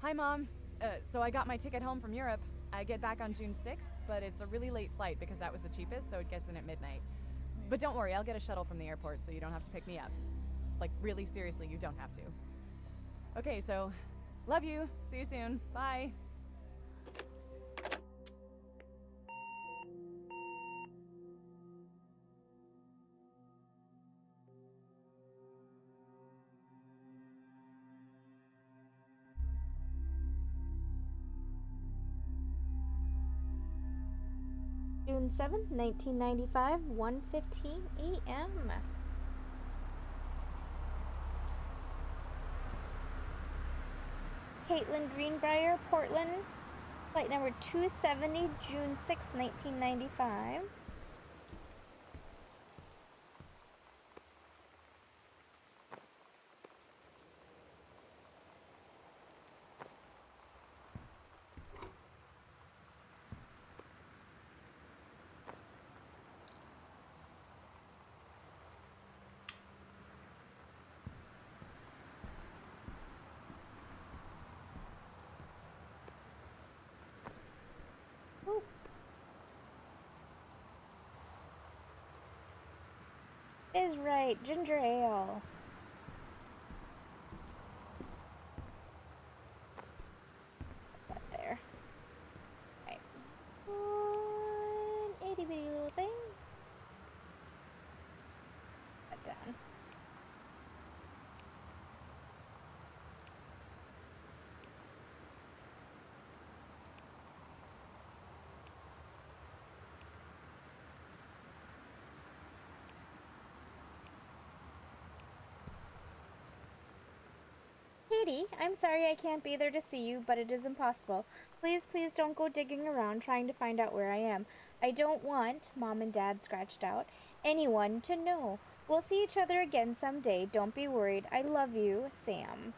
Hi, Mom. So I got my ticket home from Europe. I get back on June 6th, but it's a really late flight because that was the cheapest, so it gets in at midnight. But don't worry, I'll get a shuttle from the airport so you don't have to pick me up. Like, really seriously, you don't have to. Okay, so love you. See you soon. Bye. June 7th, 1995, 1:15 a.m. Caitlin Greenbrier, Portland, flight number 270, June 6th, 1995. Oh. Is right, ginger ale. Put that there. Right. One itty bitty little thing. Put that down. Katie, I'm sorry I can't be there to see you, but it is impossible. Please, please don't go digging around trying to find out where I am. I don't want, Mom and Dad scratched out, anyone to know. We'll see each other again someday. Don't be worried. I love you, Sam.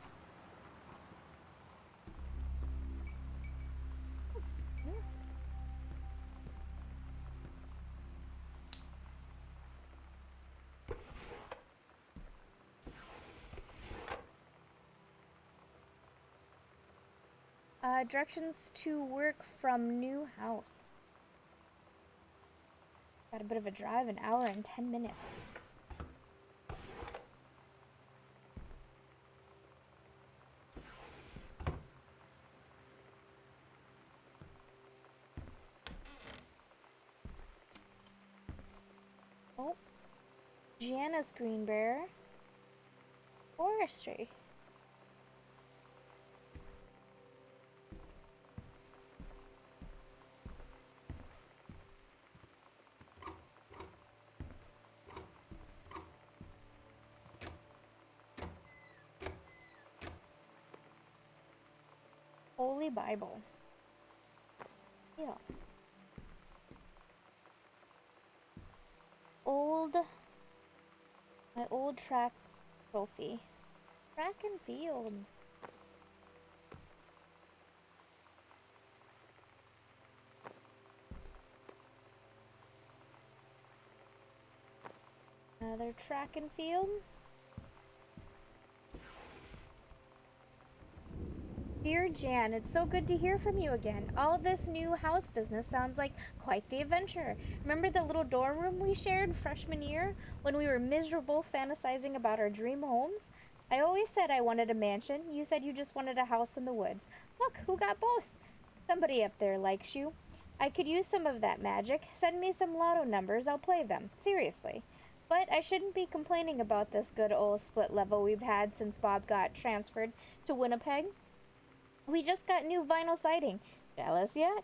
Directions to work from new house. Got a bit of a drive, an hour and 10 minutes. Oh, Janice Greenbear. Forestry. Holy Bible. Yeah. My old track trophy. Track and field. Another track and field. Dear Jan, it's so good to hear from you again. All this new house business sounds like quite the adventure. Remember the little dorm room we shared freshman year when we were miserable fantasizing about our dream homes? I always said I wanted a mansion. You said you just wanted a house in the woods. Look, who got both? Somebody up there likes you. I could use some of that magic. Send me some lotto numbers, I'll play them. Seriously. But I shouldn't be complaining about this good old split level we've had since Bob got transferred to Winnipeg. We just got new vinyl siding. Jealous yet?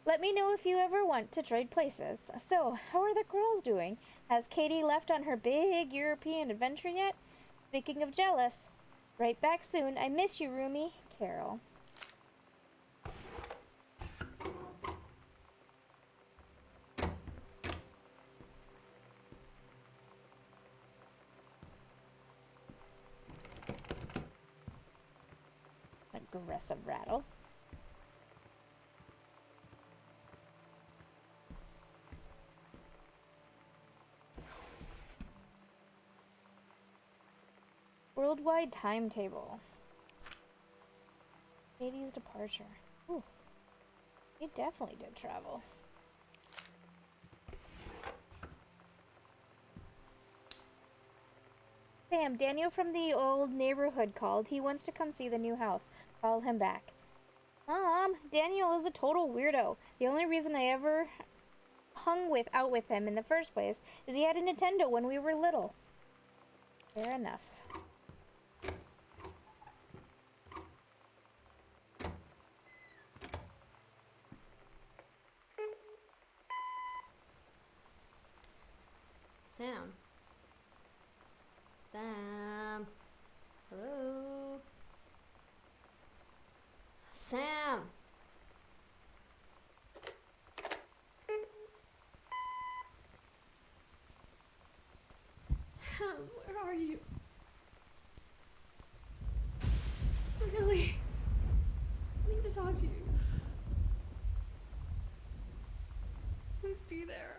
Let me know if you ever want to trade places. So, how are the girls doing? Has Katie left on her big European adventure yet? Speaking of jealous, right back soon. I miss you, Rumi. Carol. Aggressive rattle. Worldwide timetable. Katie's departure. Ooh, he definitely did travel. Sam, Daniel from the old neighborhood called. He wants to come see the new house. Call him back. Mom, Daniel is a total weirdo. The only reason I ever hung out with him in the first place is he had a Nintendo when we were little. Fair enough. Sam. Sam. Hello. Sam. Sam, where are you? Really? I need to talk to you. Please be there.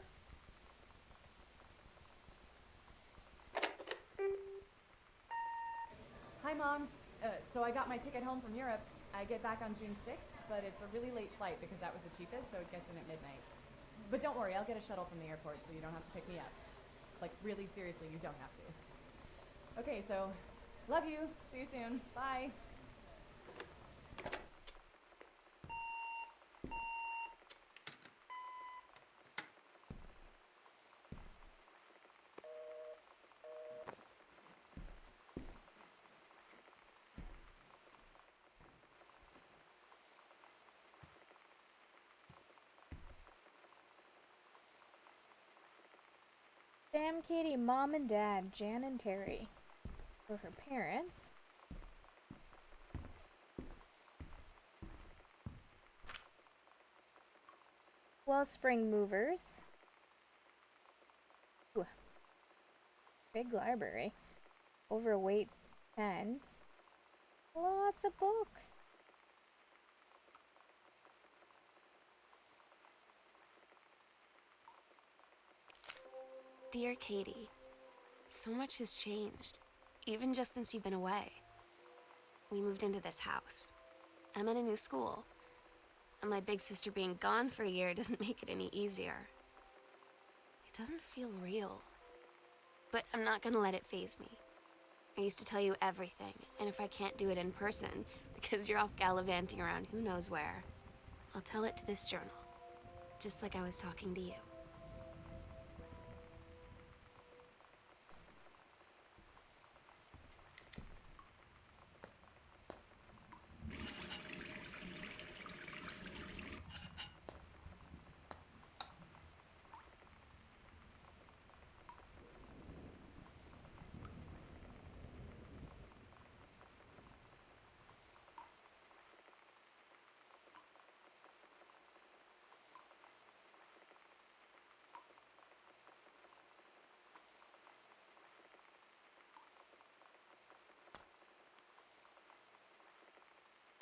Hi, Mom. So I got my ticket home from Europe. I get back on June 6th, but it's a really late flight because that was the cheapest, so it gets in at midnight. But don't worry, I'll get a shuttle from the airport so you don't have to pick me up. Like, really seriously, you don't have to. Okay, so, love you. See you soon. Bye. Sam, Katie, Mom and Dad, Jan and Terry. For her parents. Wellspring movers. Ooh. Big library. Overweight 10. Lots of books. Dear Katie, so much has changed, even just since you've been away. We moved into this house. I'm in a new school, and my big sister being gone for a year doesn't make it any easier. It doesn't feel real, but I'm not gonna let it faze me. I used to tell you everything, and if I can't do it in person, because you're off gallivanting around who knows where, I'll tell it to this journal, just like I was talking to you.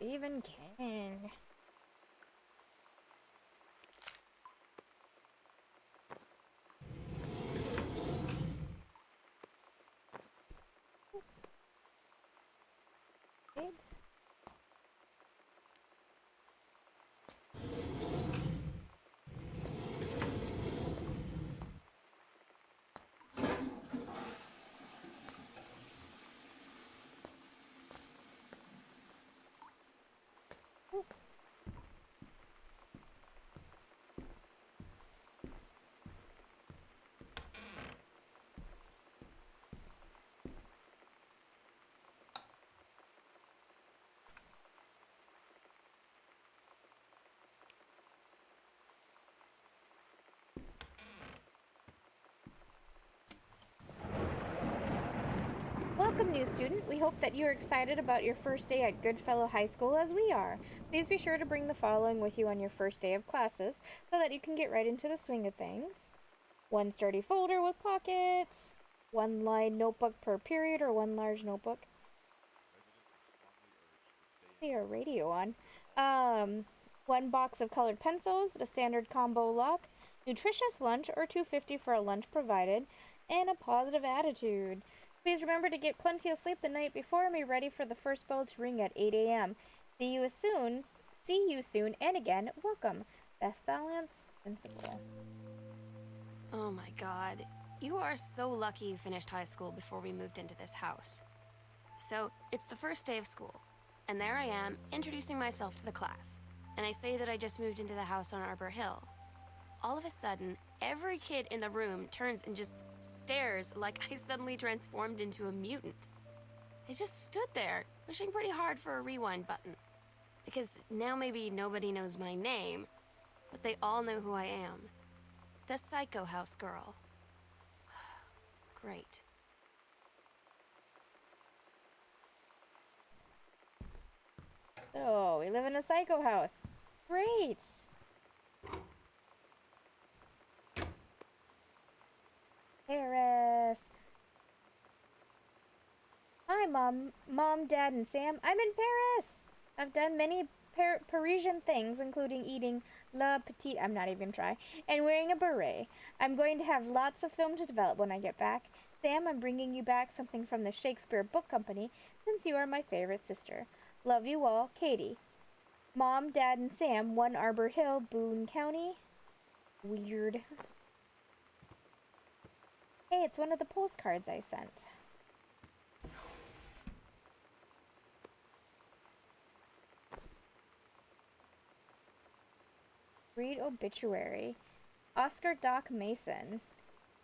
Stephen King. Kids. Welcome, new student. We hope that you're excited about your first day at Goodfellow High School as we are. Please be sure to bring the following with you on your first day of classes so that you can get right into the swing of things. One sturdy folder with pockets, one lined notebook per period or one large notebook. Your radio on. One box of colored pencils, a standard combo lock, nutritious lunch or $2.50 for a lunch provided, and a positive attitude. Please remember to get plenty of sleep the night before and be ready for the first bell to ring at 8 a.m. See you soon. See you soon, and again, welcome, Beth Valance, Principal. Oh my god. You are so lucky you finished high school before we moved into this house. So, it's the first day of school, and there I am, introducing myself to the class. And I say that I just moved into the house on Arbor Hill. All of a sudden, every kid in the room turns and just stares like I suddenly transformed into a mutant. I just stood there, wishing pretty hard for a rewind button. Because now maybe nobody knows my name, but they all know who I am. The Psycho House girl. Great. So, we live in a psycho house. Great. Paris. Hi, Mom, Dad, and Sam. I'm in Paris. I've done many Parisian things, including eating La Petite, I'm not even gonna try, and wearing a beret. I'm going to have lots of film to develop when I get back. Sam, I'm bringing you back something from the Shakespeare Book Company, since you are my favorite sister. Love you all, Katie. Mom, Dad, and Sam, 1 Arbor Hill, Boone County. Weird. Hey, it's one of the postcards I sent. Read obituary. Oscar Doc Mason.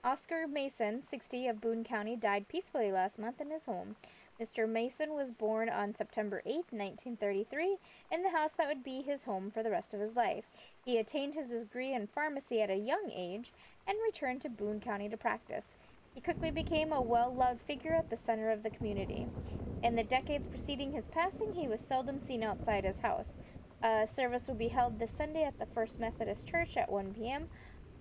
Oscar Mason, 60, of Boone County, died peacefully last month in his home. Mr. Mason was born on September 8, 1933, in the house that would be his home for the rest of his life. He attained his degree in pharmacy at a young age and returned to Boone County to practice. He quickly became a well-loved figure at the center of the community. In the decades preceding his passing, he was seldom seen outside his house. A service will be held this Sunday at the First Methodist Church at 1 p.m.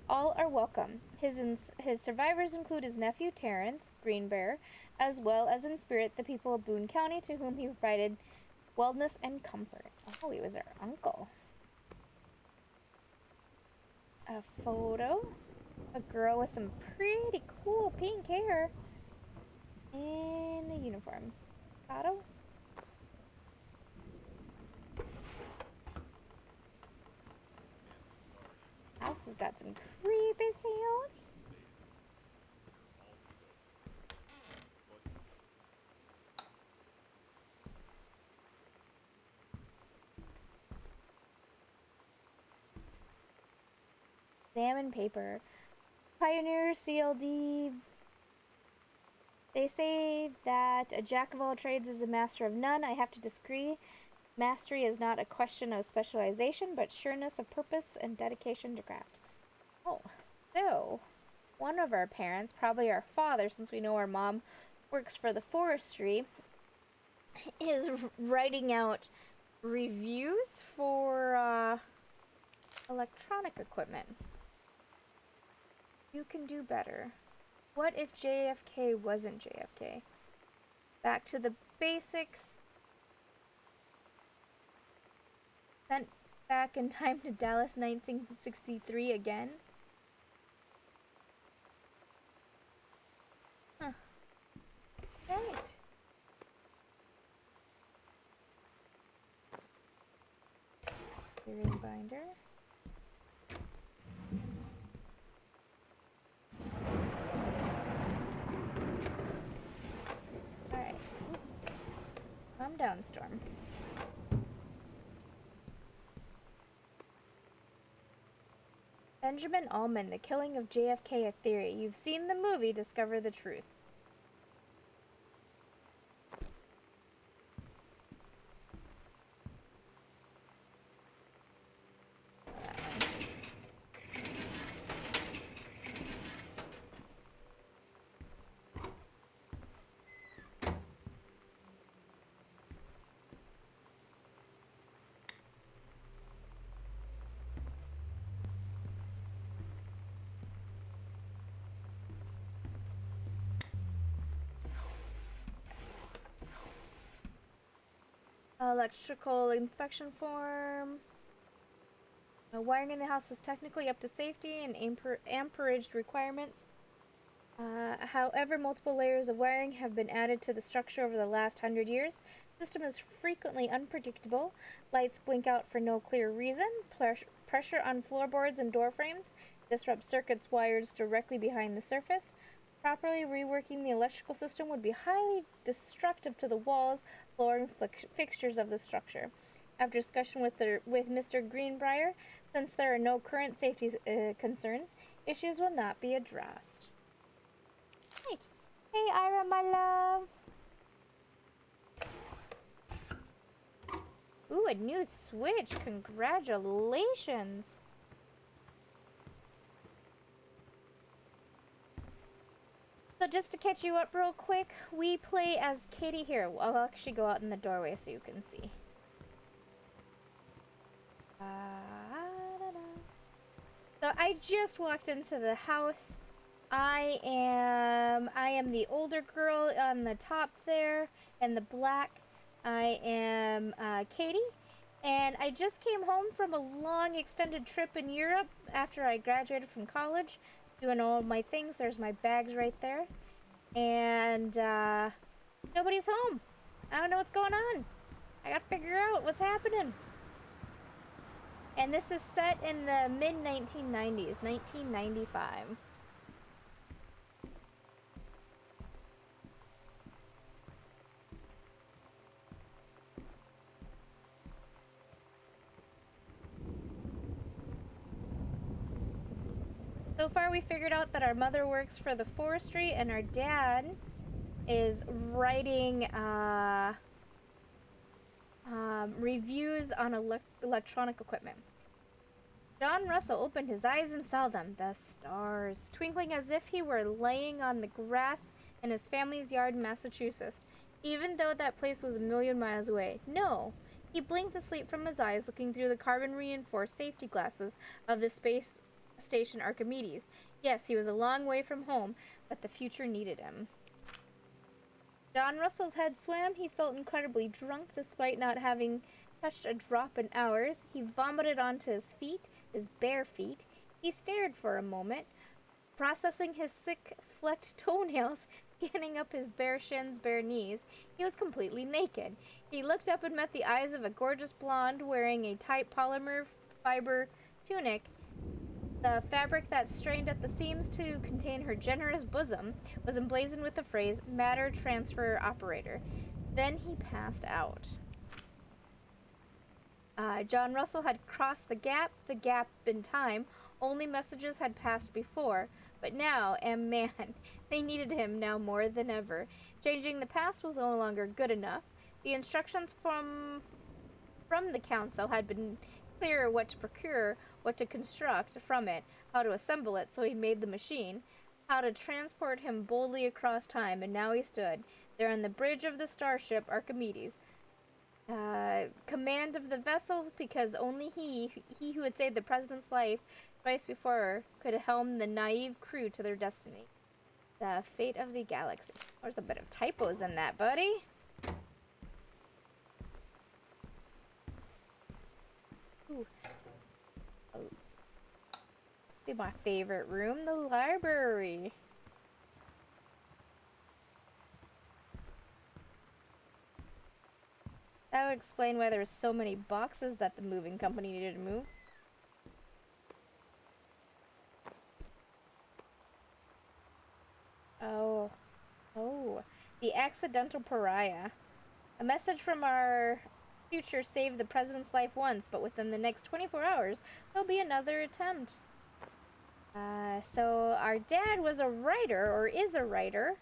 All are welcome. His survivors include his nephew Terrence Greenbear, as well as in spirit the people of Boone County, to whom he provided wellness and comfort. Oh, he was our uncle. A photo. A girl with some pretty cool pink hair. In a uniform. Photo. House has got some creepy sounds. Salmon paper. Pioneer CLD. They say that a jack of all trades is a master of none. I have to disagree. Mastery is not a question of specialization, but sureness of purpose and dedication to craft. Oh, so one of our parents, probably our father, since we know our mom works for the forestry, is writing out reviews for electronic equipment. You can do better. What if JFK wasn't JFK? Back to the basics. Sent back in time to Dallas 1963 again. Huh. Right. Serial binder. Alright. Calm down, Storm. Benjamin Allman, The Killing of JFK, a Theory. You've seen the movie, discover the truth. Electrical inspection form. Wiring in the house is technically up to safety and amperage requirements. However, multiple layers of wiring have been added to the structure over the last 100 years. The system is frequently unpredictable. Lights blink out for no clear reason. Pressure on floorboards and door frames disrupts circuits wired directly behind the surface. Properly reworking the electrical system would be highly destructive to the walls, floor, and fixtures of the structure. After discussion with Mr. Greenbrier, since there are no current safety concerns, issues will not be addressed. Right. Hey, Ira, my love. Ooh, a new Switch. Congratulations. So just to catch you up real quick, we play as Katie here. I'll actually go out in the doorway so you can see. So I just walked into the house. I am the older girl on the top there in the black. I am Katie, and I just came home from a long extended trip in Europe after I graduated from college, doing all my things. There's my bags right there, and nobody's home. I don't know what's going on. I gotta figure out what's happening. And this is set in the mid-1990s, 1995. So far, we figured out that our mother works for the forestry and our dad is writing reviews on electronic equipment. John Russell opened his eyes and saw them, the stars, twinkling as if he were laying on the grass in his family's yard in Massachusetts, even though that place was a million miles away. No, he blinked the sleep from his eyes, looking through the carbon-reinforced safety glasses of the space station Archimedes. Yes, he was a long way from home, but the future needed him. John Russell's head swam. He felt incredibly drunk despite not having touched a drop in hours. He vomited onto his feet, his bare feet. He stared for a moment, processing his sick, flecked toenails, scanning up his bare shins, bare knees. He was completely naked. He looked up and met the eyes of a gorgeous blonde wearing a tight polymer fiber tunic. The fabric that strained at the seams to contain her generous bosom was emblazoned with the phrase, Matter Transfer Operator. Then he passed out. John Russell had crossed the gap in time. Only messages had passed before. But now, and man, they needed him now more than ever. Changing the past was no longer good enough. The instructions from the council had been clear what to procure, what to construct from it, how to assemble it, so he made the machine, how to transport him boldly across time, and now he stood there on the bridge of the starship Archimedes. Command of the vessel, because only he who had saved the president's life twice before, could helm the naive crew to their destiny. The fate of the galaxy. There's a bit of typos in that, buddy. Ooh. Oh. This would be my favorite room, the library. That would explain why there were so many boxes that the moving company needed to move. Oh. Oh. The accidental pariah. A message from our future saved the president's life once, but within the next 24 hours, there'll be another attempt. So our dad was a writer, or is a writer,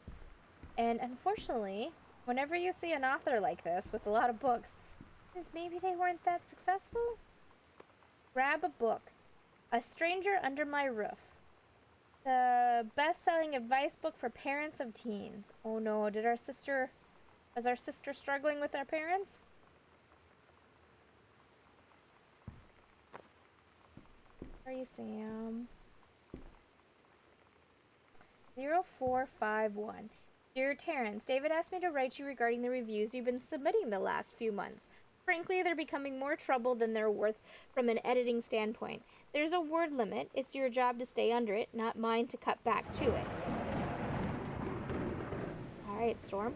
and unfortunately, whenever you see an author like this with a lot of books, since maybe they weren't that successful, grab a book. A Stranger Under My Roof. The best-selling advice book for parents of teens. Oh no, was our sister struggling with our parents? Where are you, Sam? 0451. Dear Terrence, David asked me to write you regarding the reviews you've been submitting the last few months. Frankly, they're becoming more trouble than they're worth from an editing standpoint. There's a word limit. It's your job to stay under it, not mine to cut back to it. Alright, Storm.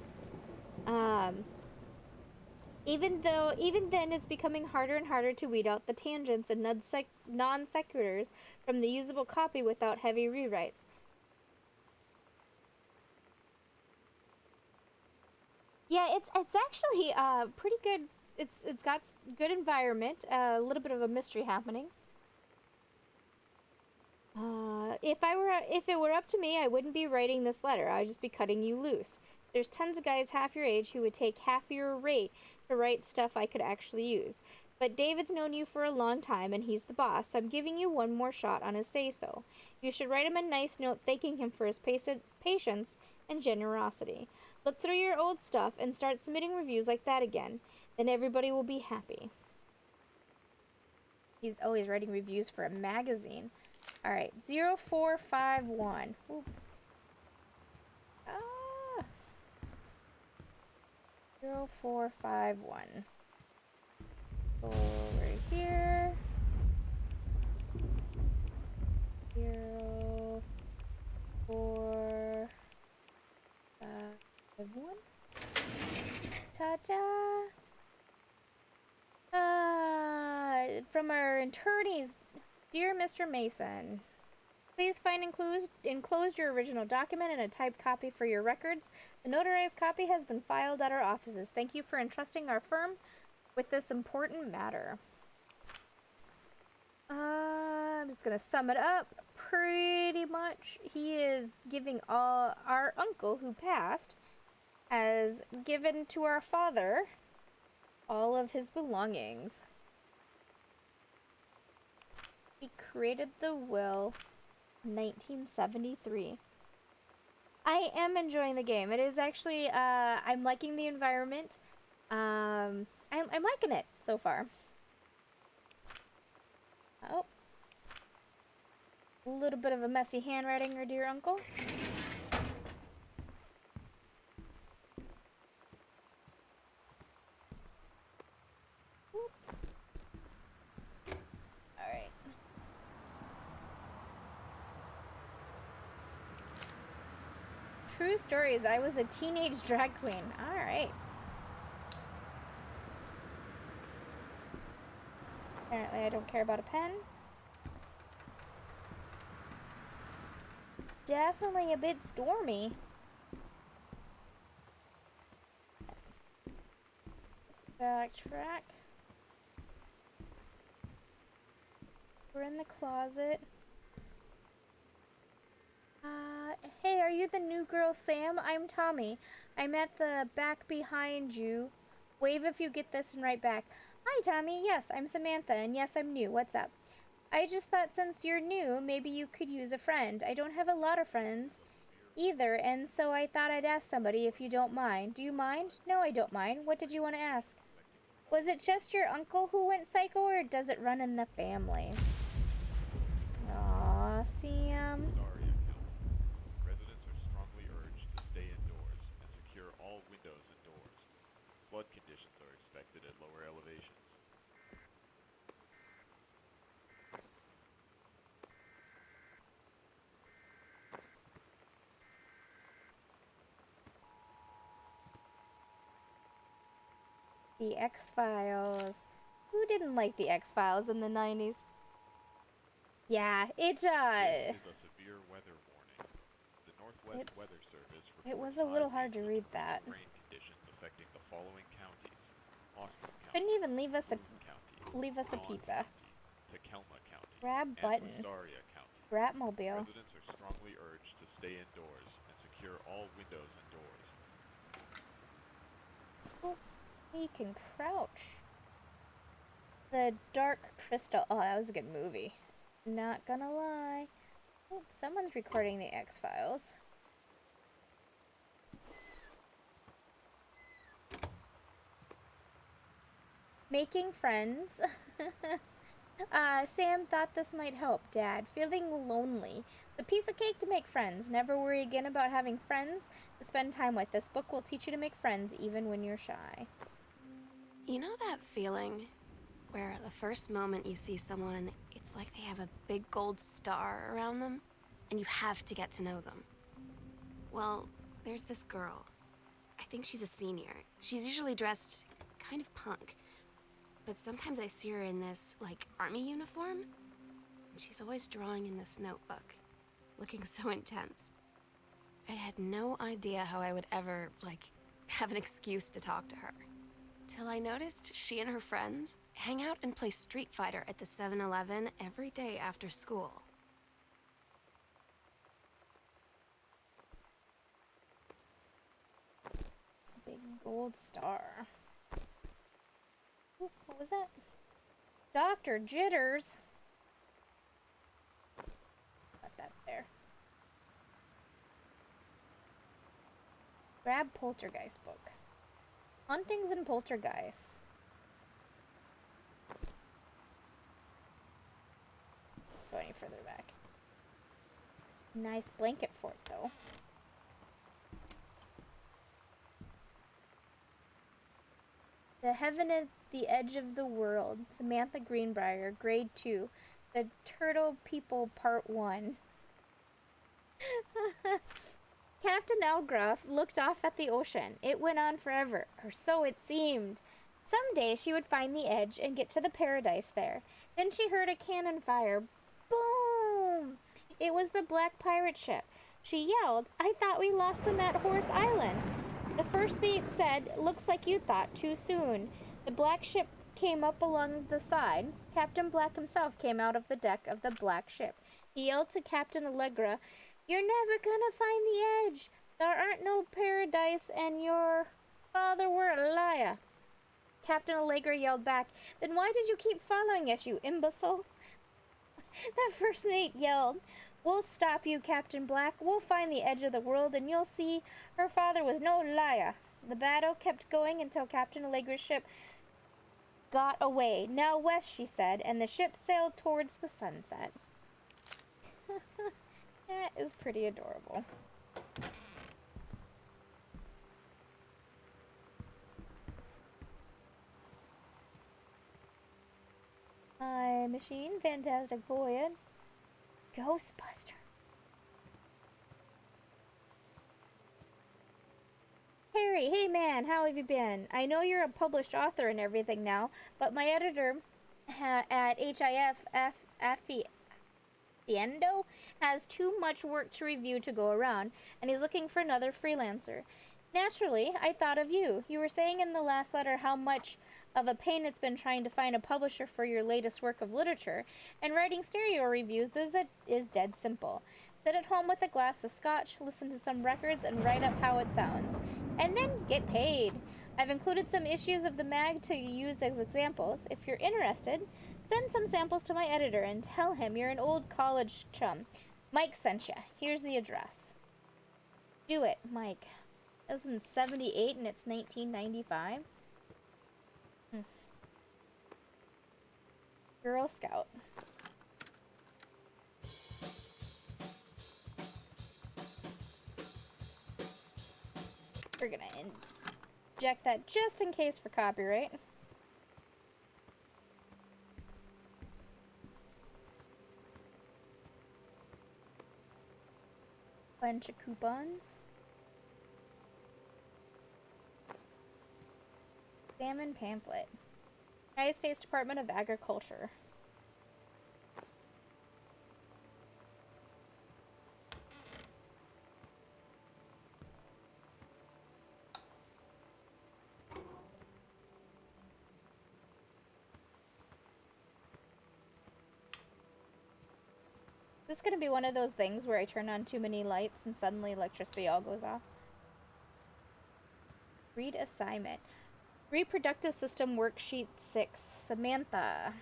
Even then, it's becoming harder and harder to weed out the tangents and non sequiturs from the usable copy without heavy rewrites. Yeah, it's actually pretty good. It's got good environment, a little bit of a mystery happening. If it were up to me, I wouldn't be writing this letter. I'd just be cutting you loose. There's tons of guys half your age who would take half your rate to write stuff I could actually use. But David's known you for a long time, and he's the boss, so I'm giving you one more shot on his say-so. You should write him a nice note thanking him for his patience and generosity. Look through your old stuff and start submitting reviews like that again. Then everybody will be happy. He's always writing reviews for a magazine. Alright, 0451. Ooh. 0451. Over here. 0451. Ta-ta! From our attorneys, dear Mr. Mason, please find enclosed your original document and a typed copy for your records. The notarized copy has been filed at our offices. Thank you for entrusting our firm with this important matter. I'm just gonna sum it up. Pretty much, he is giving our uncle who passed has given to our father all of his belongings. He created the will 1973. I am enjoying the game. It is actually I'm liking the environment. I'm liking it so far. Oh. A little bit of a messy handwriting, our dear uncle. Alright. True stories. I was a teenage drag queen. Alright. Apparently I don't care about a pen. Definitely a bit stormy. Let's backtrack. We're in the closet. Hey, are you the new girl, Sam? I'm Tommy. I'm at the back behind you. Wave if you get this and write back. Hi, Tommy. Yes, I'm Samantha, and yes, I'm new. What's up? I just thought since you're new, maybe you could use a friend. I don't have a lot of friends either, and so I thought I'd ask somebody if you don't mind. Do you mind? No, I don't mind. What did you want to ask? Was it just your uncle who went psycho, or does it run in the family? Aw, Sam. Residents are strongly urged to stay indoors and secure all windows and doors. Flood conditions are expected at lower elevations. The X-Files. Who didn't like the X-Files in the 90s? Yeah, This is a severe weather warning. The Northwest Weather Service it was reports a little high hard to read that. rain conditions affecting the following counties: Austin County, Couldn't even leave us Boone County, a Collin pizza. County, Tacoma County, Grab and button. Wistaria County. Bratmobile. Residents are strongly urged to stay indoors and secure all windows and doors. Oh, he can crouch. The Dark Crystal. Oh, that was a good movie. Not gonna lie. Oh, someone's recording the X-Files. Making friends. Sam thought this might help, Dad. Feeling lonely. It's a piece of cake to make friends. Never worry again about having friends to spend time with. This book will teach you to make friends even when you're shy. You know that feeling where the first moment you see someone, it's like they have a big gold star around them, and you have to get to know them? Well, there's this girl. I think she's a senior. She's usually dressed kind of punk. But sometimes I see her in this, like, army uniform. And she's always drawing in this notebook, looking so intense. I had no idea how I would ever, like, have an excuse to talk to her. Till I noticed she and her friends hang out and play Street Fighter at the 7-Eleven every day after school. Big gold star. Ooh, what was that? Dr. Jitters. Got that there. Grab Poltergeist book. Hauntings and Poltergeists. Go any further back. Nice blanket fort, though. The Heaven at the Edge of the World. Samantha Greenbrier, Grade 2. The Turtle People, Part 1. Captain Elgroff looked off at the ocean. It went on forever, or so it seemed. Someday she would find the edge and get to the paradise there. Then she heard a cannon fire. Boom! It was the Black Pirate ship. She yelled, "I thought we lost them at Horse Island." The first mate said, "Looks like you thought too soon." The black ship came up along the side. Captain Black himself came out of the deck of the black ship. He yelled to Captain Allegra, "You're never gonna find the edge. There aren't no paradise, and your father were a liar." Captain Allegra yelled back, "Then why did you keep following us, you imbecile?" The first mate yelled, "We'll stop you, Captain Black. We'll find the edge of the world, and you'll see her father was no liar." The battle kept going until Captain Allegra's ship got away. "Now west," she said, and the ship sailed towards the sunset. That is pretty adorable. Hi, Machine. Fantastic Voyage. Ghostbuster. Harry, hey man, how have you been? I know you're a published author and everything now, but my editor at Fiendo has too much work to review to go around, and he's looking for another freelancer. Naturally, I thought of you. You were saying in the last letter how much of a pain it's been trying to find a publisher for your latest work of literature, and writing stereo reviews is dead simple. Sit at home with a glass of scotch, listen to some records, and write up how it sounds. And then get paid. I've included some issues of the mag to use as examples. If you're interested, send some samples to my editor and tell him you're an old college chum. Mike sent ya. Here's the address. Do it, Mike. This is in 78 and it's 1995. Girl Scout. We're gonna inject that just in case for copyright. Bunch of coupons. Salmon pamphlet. United States Department of Agriculture. This is going to be one of those things where I turn on too many lights and suddenly electricity all goes off. Read assignment. Reproductive System Worksheet 6. Samantha.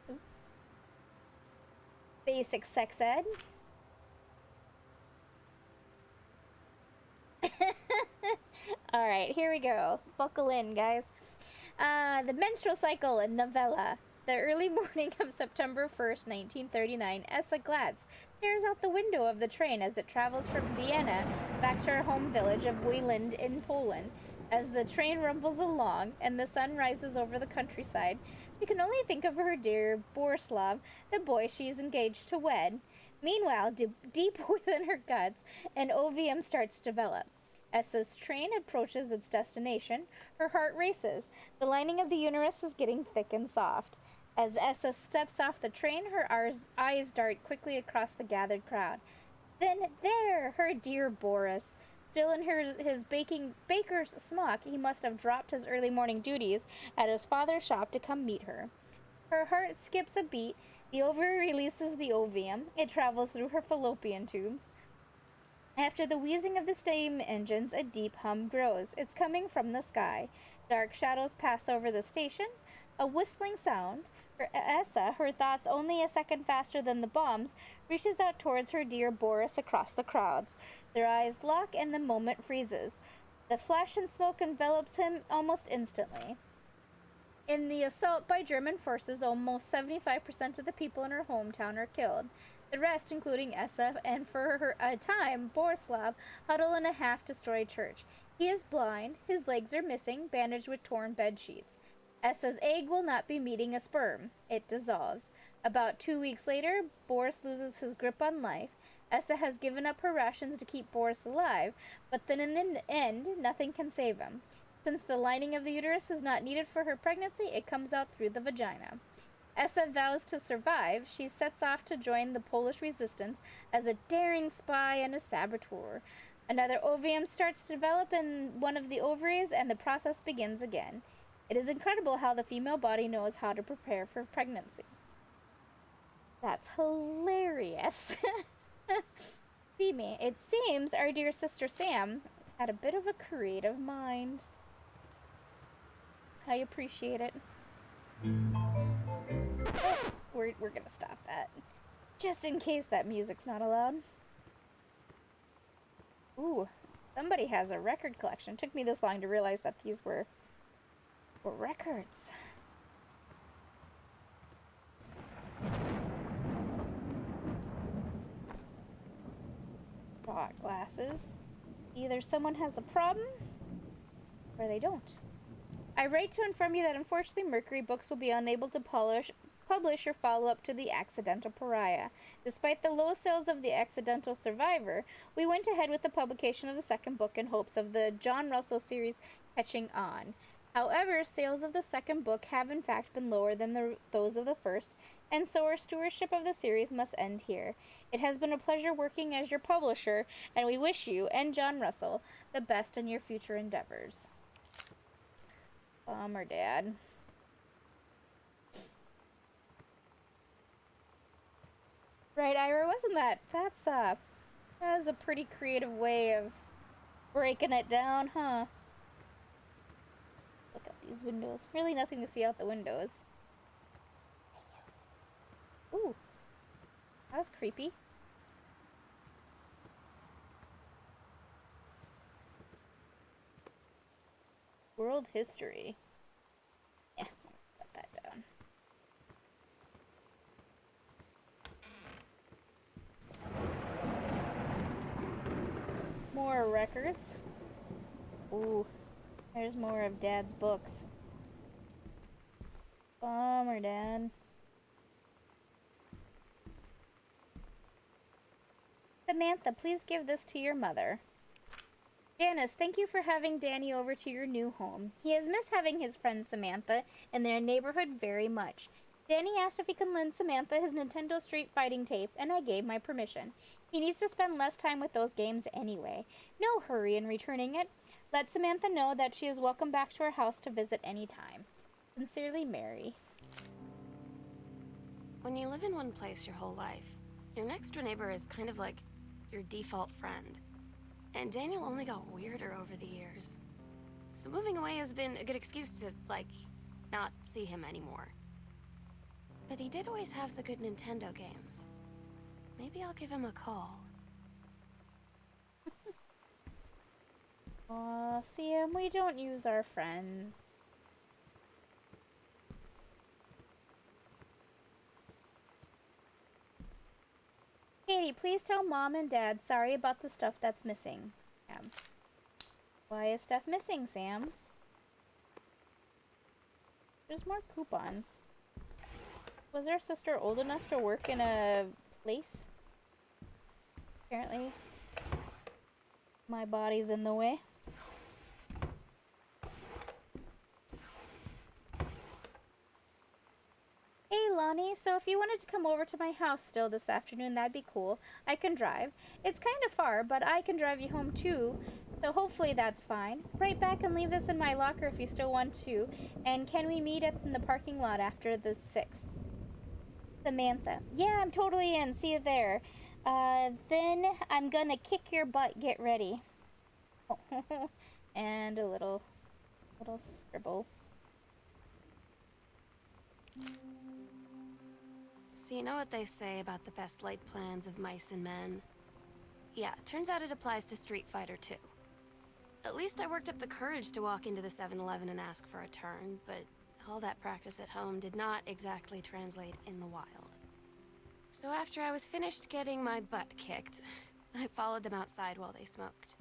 Ooh. Basic Sex Ed. Alright, here we go. Buckle in, guys. The menstrual cycle in novella. The early morning of September 1st, 1939, Essa Glatz stares out the window of the train as it travels from Vienna back to her home village of Wieland in Poland. As the train rumbles along and the sun rises over the countryside, she can only think of her dear Borislav, the boy she is engaged to wed. Meanwhile, deep within her guts, an ovium starts to develop. As this train approaches its destination, her heart races. The lining of the uterus is getting thick and soft. As Essa steps off the train, her eyes dart quickly across the gathered crowd. Then there, her dear Boris. Still in his baker's smock, he must have dropped his early morning duties at his father's shop to come meet her. Her heart skips a beat. The ovary releases the ovium. It travels through her fallopian tubes. After the wheezing of the steam engines, a deep hum grows. It's coming from the sky. Dark shadows pass over the station. A whistling sound. Essa, her thoughts only a second faster than the bombs, reaches out towards her dear Boris across the crowds. Their eyes lock and the moment freezes. The flash and smoke envelops him almost instantly. In the assault by German forces, almost 75% of the people in her hometown are killed. The rest, including Essa and for a time, Borislav, huddle in a half-destroyed church. He is blind, his legs are missing, bandaged with torn bed sheets. Essa's egg will not be meeting a sperm. It dissolves. About 2 weeks later, Boris loses his grip on life. Essa has given up her rations to keep Boris alive, but then in the end, nothing can save him. Since the lining of the uterus is not needed for her pregnancy, it comes out through the vagina. Essa vows to survive. She sets off to join the Polish resistance as a daring spy and a saboteur. Another ovum starts to develop in one of the ovaries, and the process begins again. It is incredible how the female body knows how to prepare for pregnancy. That's hilarious. It seems our dear sister Sam had a bit of a creative mind. I appreciate it. Oh, we're gonna stop that. Just in case that music's not allowed. Ooh, somebody has a record collection. It took me this long to realize that these were records. Shot glasses. Either someone has a problem, or they don't. I write to inform you that unfortunately Mercury Books will be unable to publish your follow-up to The Accidental Pariah. Despite the low sales of The Accidental Survivor, we went ahead with the publication of the second book in hopes of the John Russell series catching on. However, sales of the second book have in fact been lower than those of the first, and so our stewardship of the series must end here. It has been a pleasure working as your publisher, and we wish you and John Russell the best in your future endeavors. Bummer, Dad. Right, Ira, wasn't that? That was a pretty creative way of breaking it down, huh? Look at these windows. Really nothing to see out the windows. Ooh. That was creepy. World history. Yeah, I'll put that down. More records. Ooh, there's more of Dad's books. Bummer, Dad. Samantha, please give this to your mother. Janice, thank you for having Danny over to your new home. He has missed having his friend Samantha in their neighborhood very much. Danny asked if he can lend Samantha his Nintendo Street Fighting tape, and I gave my permission. He needs to spend less time with those games anyway. No hurry in returning it. Let Samantha know that she is welcome back to our house to visit any time. Sincerely, Mary. When you live in one place your whole life, your next door neighbor is kind of like your default friend. And Daniel only got weirder over the years. So moving away has been a good excuse to, not see him anymore. But he did always have the good Nintendo games. Maybe I'll give him a call. Aw, Sam, we don't use our friend. Katie, please tell Mom and Dad sorry about the stuff that's missing. Sam. Why is stuff missing, Sam? There's more coupons. Was our sister old enough to work in a place Apparently, my body's in the way. Hey Lonnie, so if you wanted to come over to my house still this afternoon, that'd be cool. I can drive. It's kind of far, but I can drive you home too, so hopefully that's fine. Right back and leave this in my locker if you still want to. And can we meet up in the parking lot after the 6th? Samantha. Yeah, I'm totally in. See you there. Then I'm gonna kick your butt. Get ready. And a little scribble. So you know what they say about the best laid plans of mice and men? Yeah, turns out it applies to Street Fighter too. At least I worked up the courage to walk into the 7-Eleven and ask for a turn, but all that practice at home did not exactly translate in the wild. So after I was finished getting my butt kicked, I followed them outside while they smoked.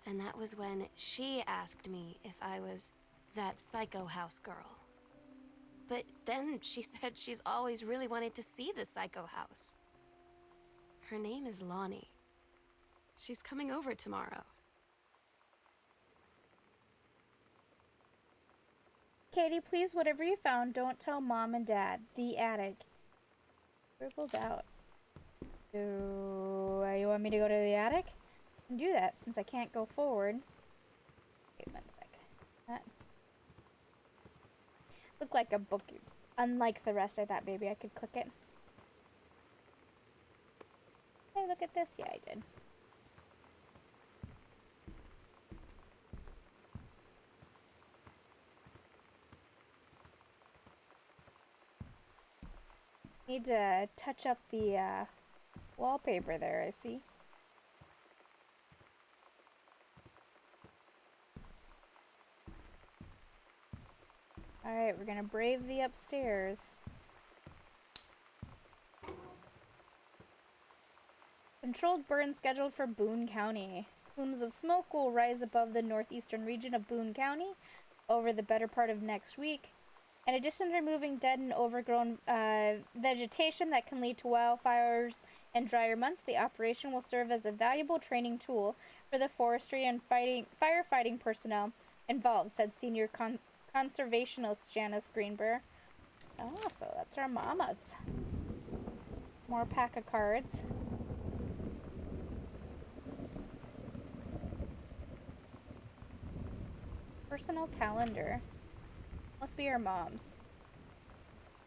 And that was when she asked me if I was that psycho house girl. But then she said she's always really wanted to see the psycho house. Her name is Lonnie. She's coming over tomorrow. Katie, please, whatever you found, don't tell Mom and Dad. The attic. Scribbled out. So, you want me to go to the attic? I can do that since I can't go forward. Wait 1 sec. That looked like a book. Unlike the rest, I thought maybe I could click it. Hey, look at this. Yeah, I did. Need to touch up the wallpaper there, I see. Alright, we're gonna brave the upstairs. Controlled burn scheduled for Boone County. Plumes of smoke will rise above the northeastern region of Boone County over the better part of next week. In addition to removing dead and overgrown vegetation that can lead to wildfires and drier months, the operation will serve as a valuable training tool for the forestry and firefighting personnel involved, said senior conservationist Janice Greenberg. Oh, so that's our mamas. More pack of cards. Personal calendar. Must be our mom's.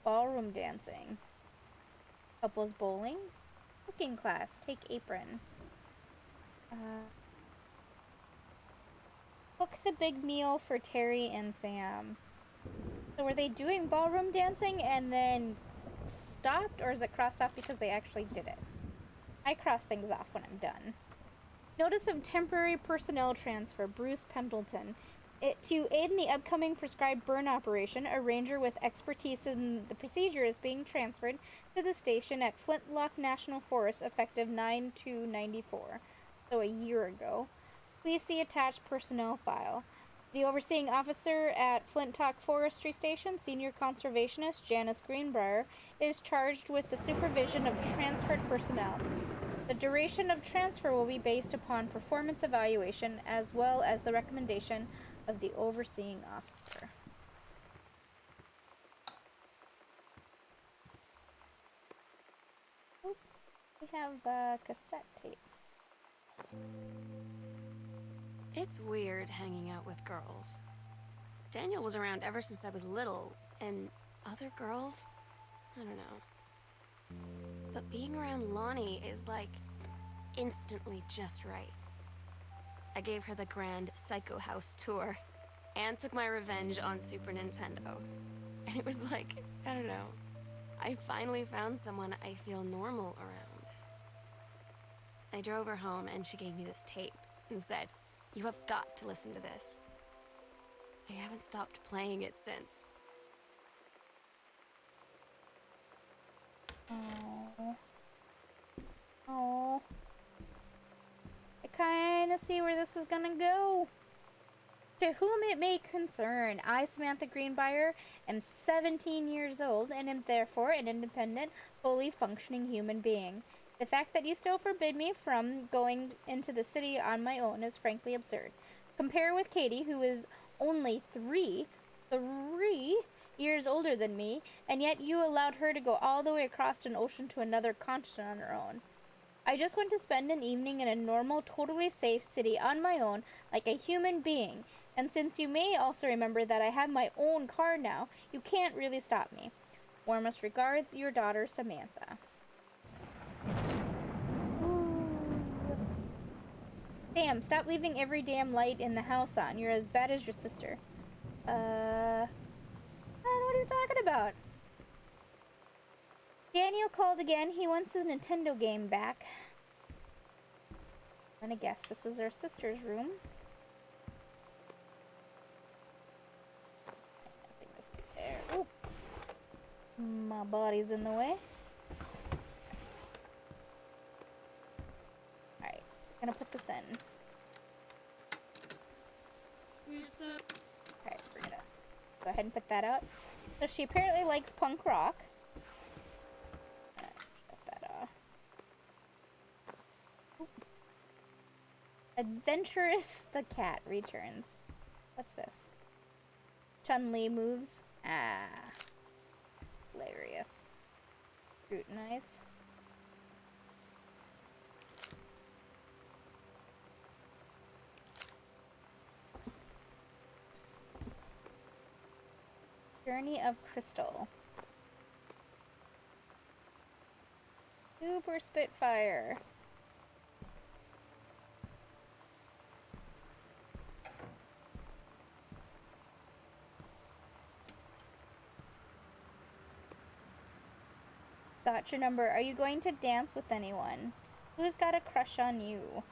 Ballroom dancing. Couples bowling. Cooking class. Take apron. Cook the big meal for Terry and Sam. So were they doing ballroom dancing and then stopped, or is it crossed off because they actually did it? I cross things off when I'm done. Notice of temporary personnel transfer. Bruce Pendleton. To aid in the upcoming prescribed burn operation, a ranger with expertise in the procedure is being transferred to the station at Flintlock National Forest effective 9/2/94, so a year ago. Please see attached personnel file. The overseeing officer at Flintlock Forestry Station, senior conservationist Janice Greenbrier, is charged with the supervision of transferred personnel. The duration of transfer will be based upon performance evaluation as well as the recommendation of the overseeing officer. Oop, we have cassette tape. It's weird hanging out with girls. Daniel was around ever since I was little, and other girls? I don't know. But being around Lonnie is like instantly just right. I gave her the grand Psycho House tour and took my revenge on Super Nintendo. And it was like, I don't know, I finally found someone I feel normal around. I drove her home and she gave me this tape and said, "You have got to listen to this." I haven't stopped playing it since. Oh. Oh. I kind of see where this is gonna go. To whom it may concern, I, Samantha Greenbrier, am 17 years old and am therefore an independent, fully functioning human being. The fact that you still forbid me from going into the city on my own is frankly absurd. Compare with Katie, who is only three years older than me, and yet you allowed her to go all the way across an ocean to another continent on her own. I just want to spend an evening in a normal, totally safe city on my own, like a human being. And since you may also remember that I have my own car now, you can't really stop me. Warmest regards, your daughter, Samantha. Ooh. Damn, stop leaving every damn light in the house on. You're as bad as your sister. I don't know what he's talking about. Daniel called again. He wants his Nintendo game back. I'm gonna guess this is our sister's room. Nothing to see there. Oop. My body's in the way. Alright, gonna put this in. Alright, we're gonna go ahead and put that out. So she apparently likes punk rock. Shut that off. Oop. Adventurous the cat returns. What's this? Chun-Li moves. Ah. Hilarious. Scrutinize. Journey of Crystal. Super Spitfire. Got your number. Are you going to dance with anyone? Who's got a crush on you?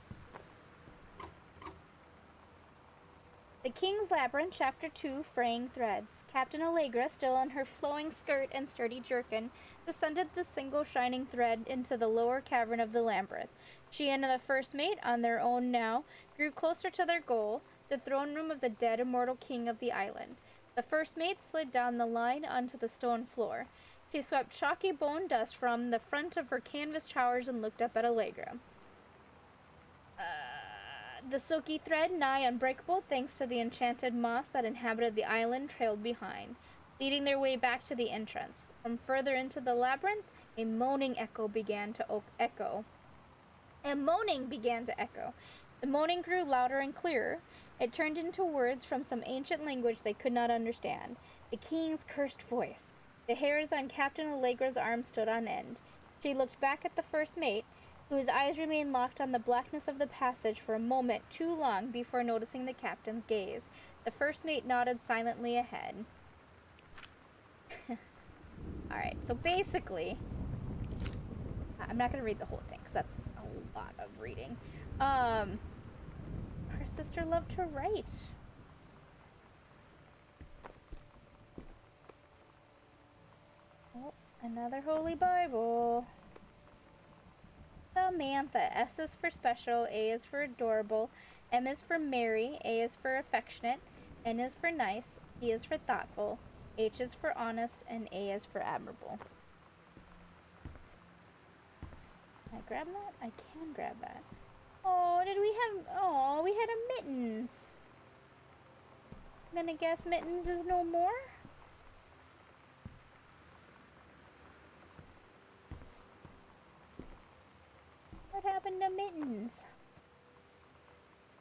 The King's Labyrinth, Chapter 2, Fraying Threads. Captain Allegra, still on her flowing skirt and sturdy jerkin, descended the single shining thread into the lower cavern of the labyrinth. She and the first mate, on their own now, grew closer to their goal, the throne room of the dead immortal king of the island. The first mate slid down the line onto the stone floor. She swept chalky bone dust from the front of her canvas towers and looked up at Allegra. The silky thread, nigh unbreakable thanks to the enchanted moss that inhabited the island, trailed behind, leading their way back to the entrance. From further into the labyrinth, a moaning echo began to echo. A moaning began to echo. The moaning grew louder and clearer. It turned into words from some ancient language they could not understand. The king's cursed voice. The hairs on Captain Allegra's arm stood on end. She looked back at the first mate, whose eyes remained locked on the blackness of the passage for a moment too long before noticing the captain's gaze. The first mate nodded silently ahead. Alright, so basically, I'm not going to read the whole thing, because that's a lot of reading. Her sister loved to write. Oh, another Holy Bible. Samantha. S is for special, A is for adorable, M is for merry, A is for affectionate, N is for nice, T is for thoughtful, H is for honest, and A is for admirable. Can I grab that? I can grab that. Oh, we had a Mittens. I'm gonna guess Mittens is no more? What happened to Mittens?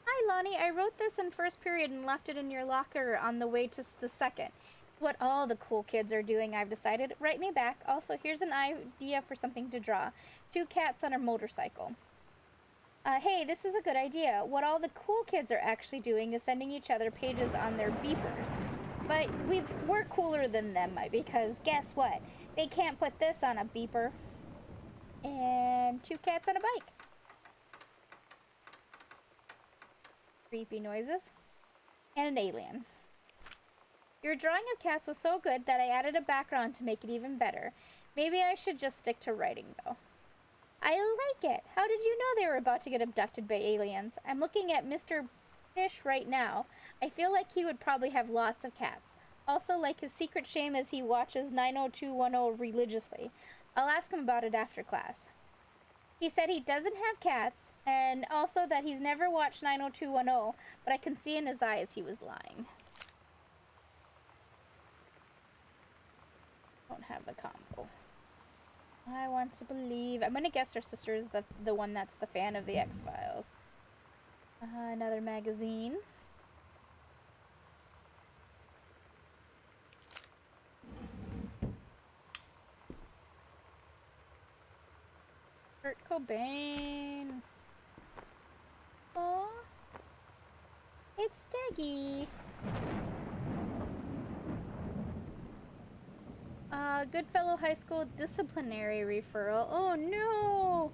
Hi, Lonnie. I wrote this in first period and left it in your locker on the way to the second. What all the cool kids are doing, I've decided. Write me back. Also, here's an idea for something to draw. 2 cats on a motorcycle. Hey, this is a good idea. What all the cool kids are actually doing is sending each other pages on their beepers. But we're cooler than them, because guess what? They can't put this on a beeper. And 2 cats on a bike. Creepy noises. And an alien. Your drawing of cats was so good that I added a background to make it even better. Maybe I should just stick to writing, though. I like it. How did you know they were about to get abducted by aliens? I'm looking at Mr. Fish right now. I feel like he would probably have lots of cats. Also, like his secret shame as he watches 90210 religiously. I'll ask him about it after class. He said he doesn't have cats, and also that he's never watched 90210, but I can see in his eyes he was lying. Don't have the combo. I want to believe. I'm gonna guess her sister is the one that's the fan of the X-Files. Another magazine. Kurt Cobain. Aww. It's Steggy. Goodfellow High School disciplinary referral. Oh no!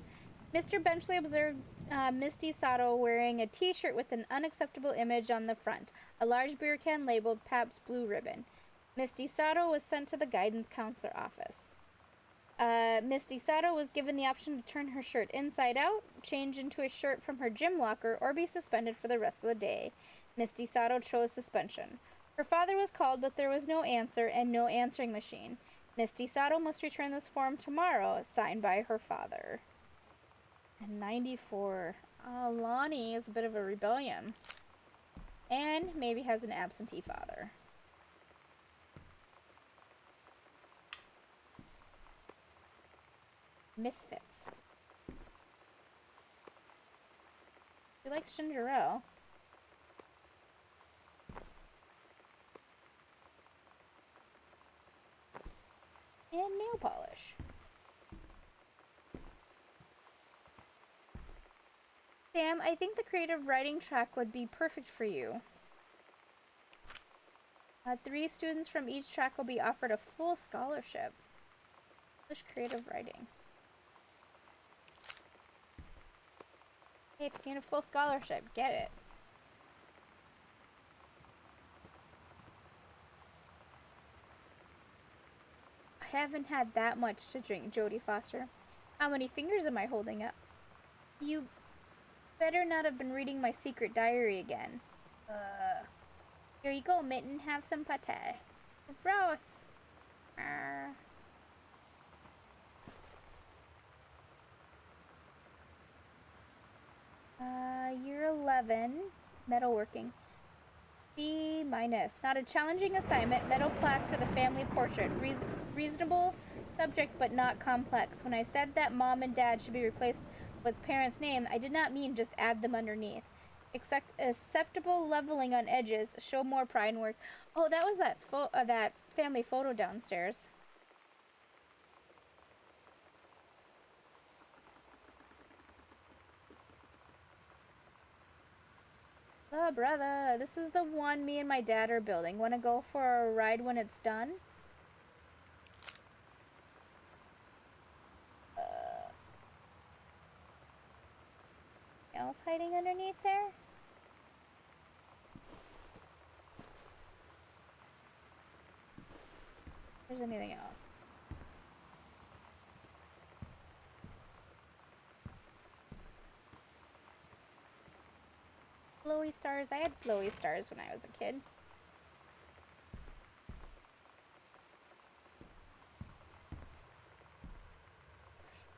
Mr. Benchley observed Misty Sato wearing a t-shirt with an unacceptable image on the front, a large beer can labeled Pabst Blue Ribbon. Misty Sato was sent to the guidance counselor office. Misty Sato was given the option to turn her shirt inside out, change into a shirt from her gym locker, or be suspended for the rest of the day. Misty Sato chose suspension. Her father was called, but there was no answer and no answering machine. Misty Sato must return this form tomorrow, signed by her father. And 94. Lonnie is a bit of a rebellion. And maybe has an absentee father. Misfits. She likes ginger ale. And nail polish. Sam, I think the creative writing track would be perfect for you. 3 students from each track will be offered a full scholarship. English creative writing. Hey, if you get a full scholarship, get it. I haven't had that much to drink, Jodie Foster. How many fingers am I holding up? You better not have been reading my secret diary again. Here you go, Mitten. Have some pate. Gross. Year 11, metalworking. C-. Not a challenging assignment. Metal plaque for the family portrait. Reasonable subject, but not complex. When I said that mom and dad should be replaced with parents' name, I did not mean just add them underneath. Acceptable leveling on edges. Show more pride and work. Oh, that was that family photo downstairs. Oh, brother, this is the one me and my dad are building. Want to go for a ride when it's done? Else hiding underneath there? If there's anything else. Glowy stars. I had glowy stars when I was a kid.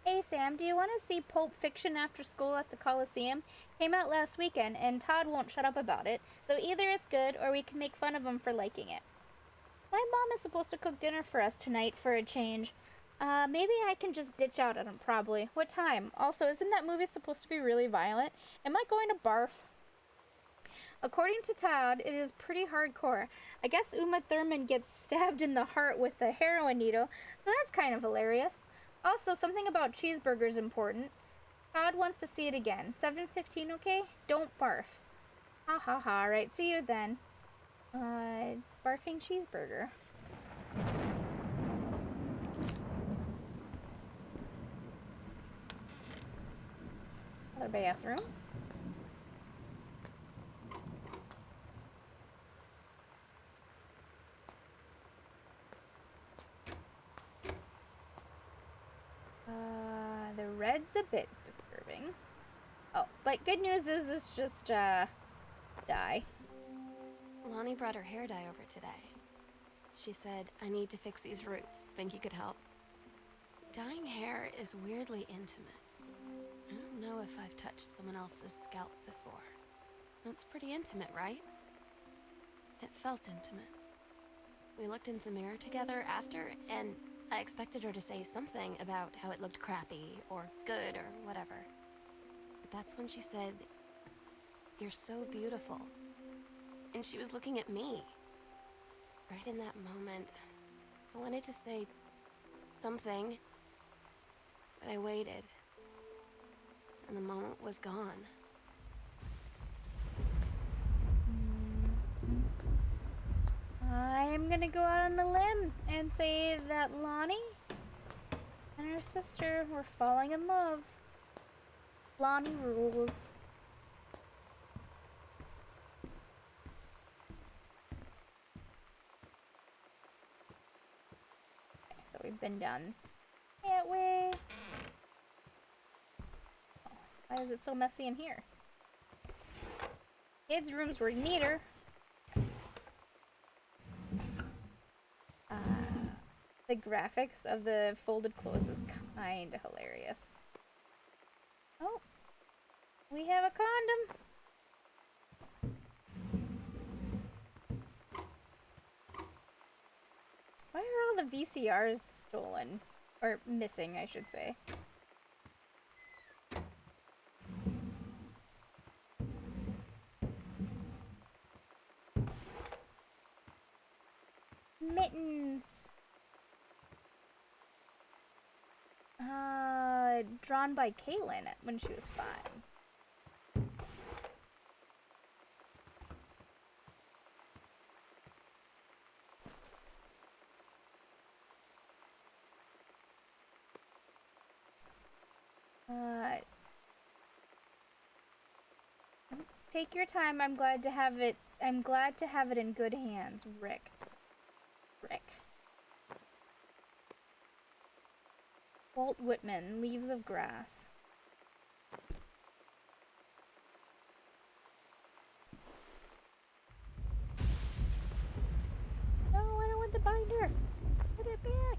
Hey Sam, do you want to see Pulp Fiction after school at the Coliseum? Came out last weekend and Todd won't shut up about it, so either it's good or we can make fun of him for liking it. My mom is supposed to cook dinner for us tonight for a change. Maybe I can just ditch out on him, probably. What time? Also, isn't that movie supposed to be really violent? Am I going to barf? According to Todd, it is pretty hardcore. I guess Uma Thurman gets stabbed in the heart with a heroin needle, so that's kind of hilarious. Also, something about cheeseburgers important. Todd wants to see it again. 7:15, okay? Don't barf. Ha ha ha. Right, see you then. Barfing cheeseburger. Another bathroom. The red's a bit disturbing. Oh, but good news is it's just, dye. Lonnie brought her hair dye over today. She said, I need to fix these roots. Think you could help? Dyeing hair is weirdly intimate. know if I've touched someone else's scalp before. That's pretty intimate, right? It felt intimate. We looked into the mirror together after, and I expected her to say something about how it looked crappy, or good, or whatever. But that's when she said, "You're so beautiful." And she was looking at me. Right in that moment, I wanted to say something, but I waited. And the moment was gone. I'm gonna go out on a limb and say that Lonnie and her sister were falling in love. Lonnie rules. Okay, so we've been done that way. Oh, why is it so messy in here? Kids' rooms were neater. The graphics of the folded clothes is kinda hilarious. Oh, we have a condom. Why are all the VCRs stolen? Or missing, I should say. Mittens. Drawn by Caitlin when she was 5. Take your time. I'm glad to have it in good hands, Rick. Walt Whitman, Leaves of Grass. No, I don't want the binder. Put it back.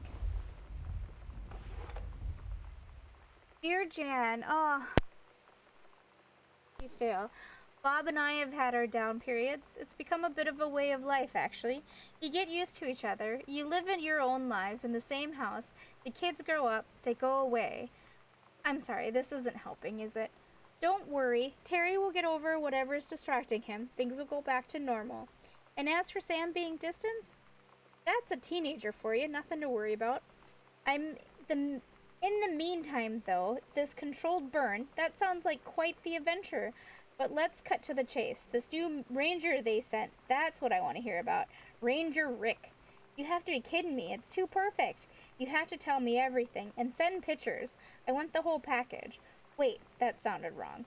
Dear Jan, you fail. Bob and I have had our down periods. It's become a bit of a way of life, actually. You get used to each other. You live in your own lives in the same house. The kids grow up. They go away. I'm sorry, this isn't helping, is it? Don't worry. Terry will get over whatever's distracting him. Things will go back to normal. And as for Sam being distant, that's a teenager for you. Nothing to worry about. In the meantime, though, this controlled burn, that sounds like quite the adventure. But let's cut to the chase. This new ranger they sent, that's what I want to hear about. Ranger Rick. You have to be kidding me. It's too perfect. You have to tell me everything and send pictures. I want the whole package. Wait, that sounded wrong.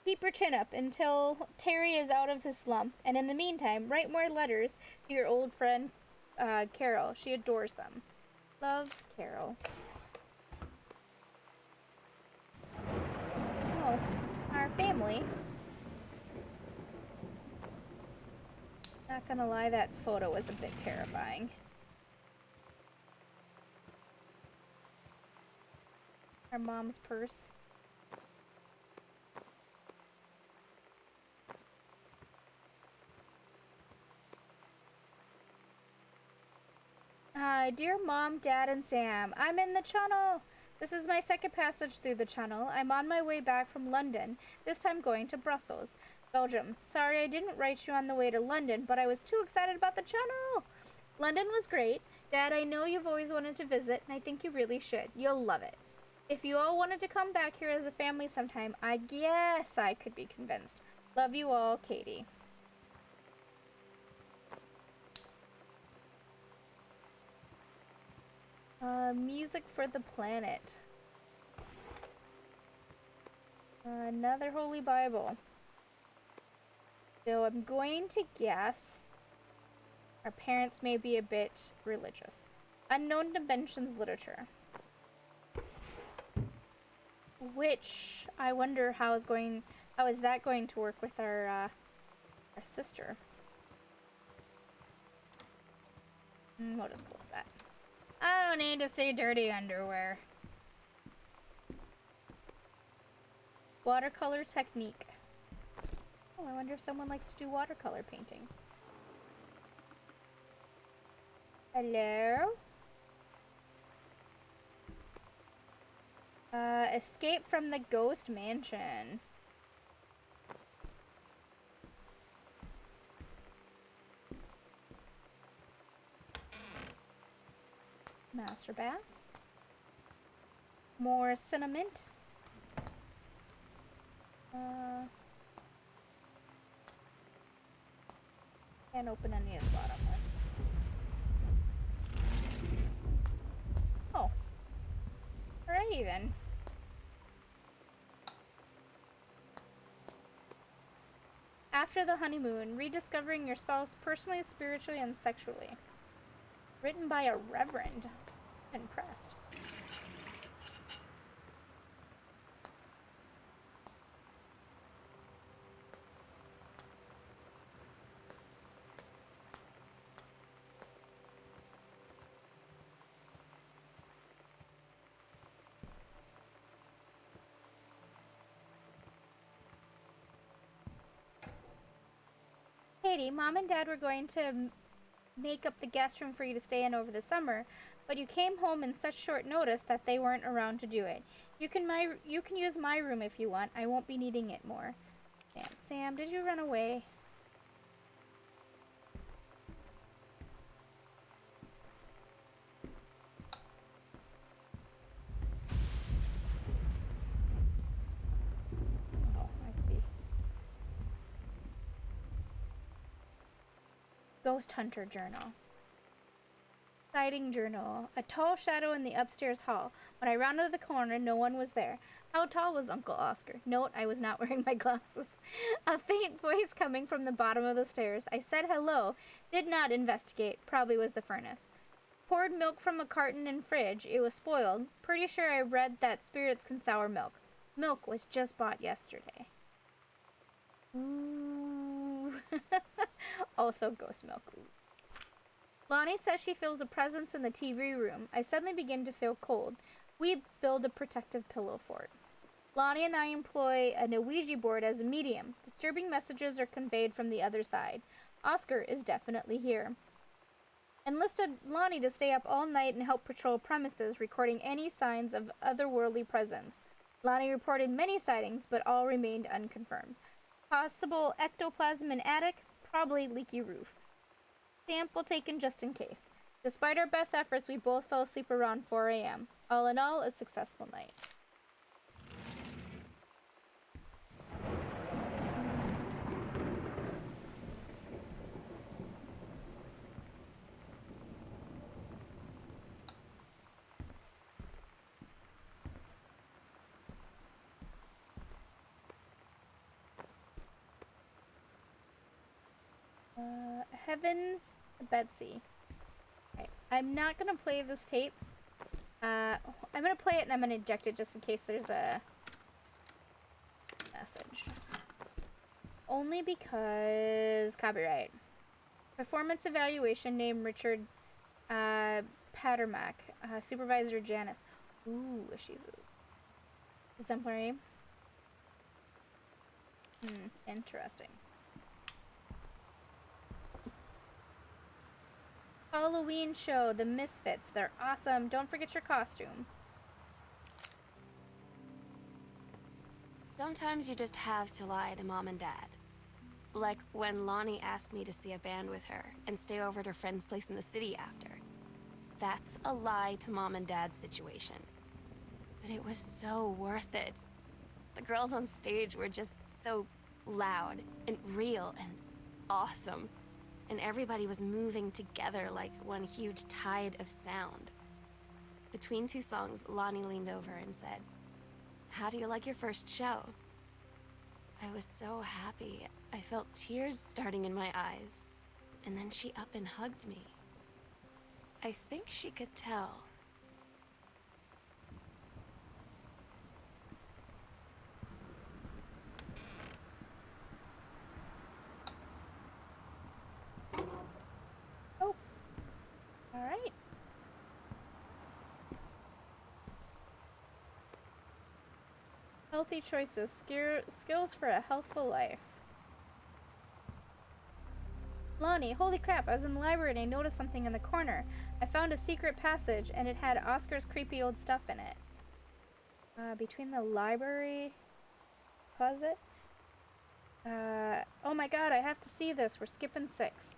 Keep your chin up until Terry is out of his slump. And in the meantime, write more letters to your old friend, Carol. She adores them. Love, Carol. Oh, our family. Not gonna lie, that photo was a bit terrifying. Our mom's purse. Dear Mom, Dad, and Sam, I'm in the channel. This is my second passage through the channel. I'm on my way back from London, this time going to Brussels, Belgium. Sorry I didn't write you on the way to London, but I was too excited about the channel. London was great. Dad, I know you've always wanted to visit, and I think you really should. You'll love it. If you all wanted to come back here as a family sometime, I guess I could be convinced. Love you all, Katie. Music for the planet. Another Holy Bible. So I'm going to guess our parents may be a bit religious. Unknown Dimensions literature. Which I wonder how is that going to work with our sister? We'll just close that. I don't need to see dirty underwear. Watercolor technique. Oh, I wonder if someone likes to do watercolor painting. Hello? Escape from the ghost mansion. Master bath. More cinnamon. Can't open any of the bottom one. Oh. Alrighty then. After the honeymoon, rediscovering your spouse personally, spiritually, and sexually. Written by a reverend. Impressed. Katie, Mom and Dad were going to make up the guest room for you to stay in over the summer, but you came home in such short notice that they weren't around to do it. You can use my room if you want. I won't be needing it more. Sam, did you run away? Oh, I see. Ghost Hunter Journal. Sighting journal. A tall shadow in the upstairs hall. When I rounded the corner, no one was there. How tall was Uncle Oscar? Note, I was not wearing my glasses. A faint voice coming from the bottom of the stairs. I said hello. Did not investigate. Probably was the furnace. Poured milk from a carton in fridge. It was spoiled. Pretty sure I read that spirits can sour milk. Milk was just bought yesterday. Ooh. Also ghost milk. Ooh. Lonnie says she feels a presence in the TV room. I suddenly begin to feel cold. We build a protective pillow fort. Lonnie and I employ a Ouija board as a medium. Disturbing messages are conveyed from the other side. Oscar is definitely here. Enlisted Lonnie to stay up all night and help patrol premises, recording any signs of otherworldly presence. Lonnie reported many sightings, but all remained unconfirmed. Possible ectoplasm in attic, probably leaky roof. Sample taken just in case. Despite our best efforts, we both fell asleep around 4 a.m. All in all, a successful night. Heavens, Betsy. Okay, I'm not gonna play this tape. I'm gonna play it and I'm gonna eject it just in case there's a message. Only because copyright. Performance evaluation, name Richard Pattermack. Supervisor Janice. Ooh, she's exemplary. Interesting. Halloween show, the Misfits. They're awesome. Don't forget your costume. Sometimes you just have to lie to Mom and Dad. Like when Lonnie asked me to see a band with her and stay over at her friend's place in the city after. That's a lie to Mom and Dad's situation. But it was so worth it. The girls on stage were just so loud and real and awesome. And everybody was moving together like one huge tide of sound. Between two songs, Lonnie leaned over and said, "How do you like your first show?" I was so happy. I felt tears starting in my eyes. And then she up and hugged me. I think she could tell. Oh. Alright. Healthy choices. Skills for a healthful life. Lonnie, holy crap, I was in the library and I noticed something in the corner. I found a secret passage and it had Oscar's creepy old stuff in it. Between the library... Pause it? Oh my god, I have to see this. We're skipping 6th.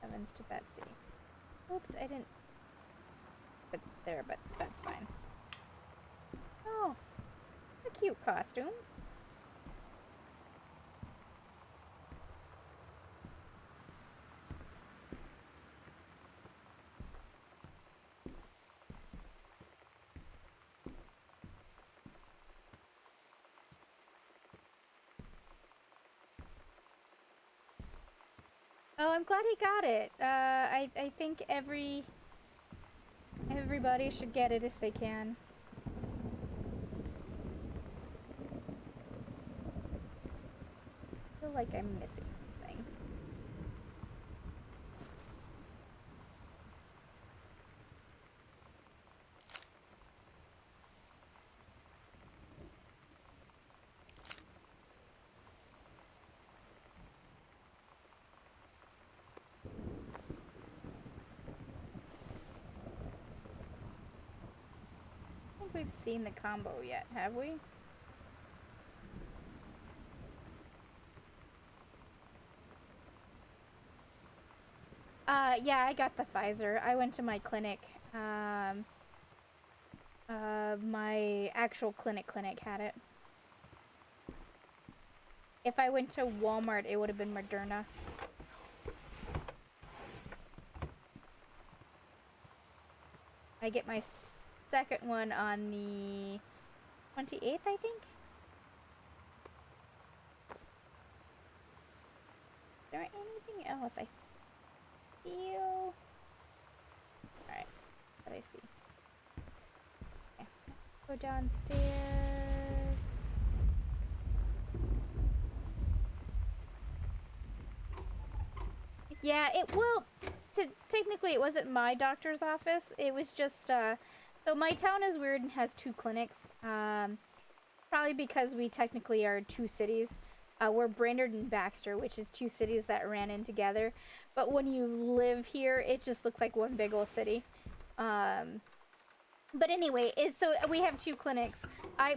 Evans to Betsy. Oops, I didn't... But there, but that's fine. Oh, a cute costume. Oh, I'm glad he got it. I think everybody should get it if they can. I feel like I'm missing something. I don't think we've seen the combo yet, have we? Yeah, I got the Pfizer. I went to my clinic. My actual clinic had it. If I went to Walmart, it would have been Moderna. I get my second one on the 28th, I think? Is there anything else I feel? Alright, what do I see? Okay. Go downstairs. Yeah, technically it wasn't my doctor's office. It was just, so my town is weird and has 2 clinics. Probably because we technically are 2 cities. We're Brainerd and Baxter, which is 2 cities that ran in together. But when you live here, it just looks like one big old city. But anyway, so we have 2 clinics.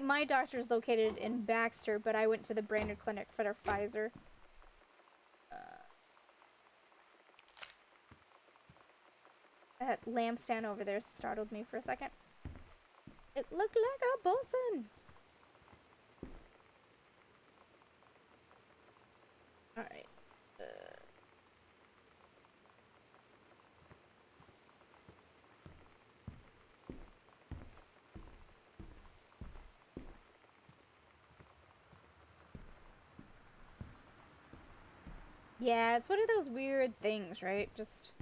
My doctor's located in Baxter, but I went to the Brainerd clinic for their Pfizer. That lampstand over there startled me for a second. It looked like a bosun. Alright. Yeah, it's one of those weird things, right? Just...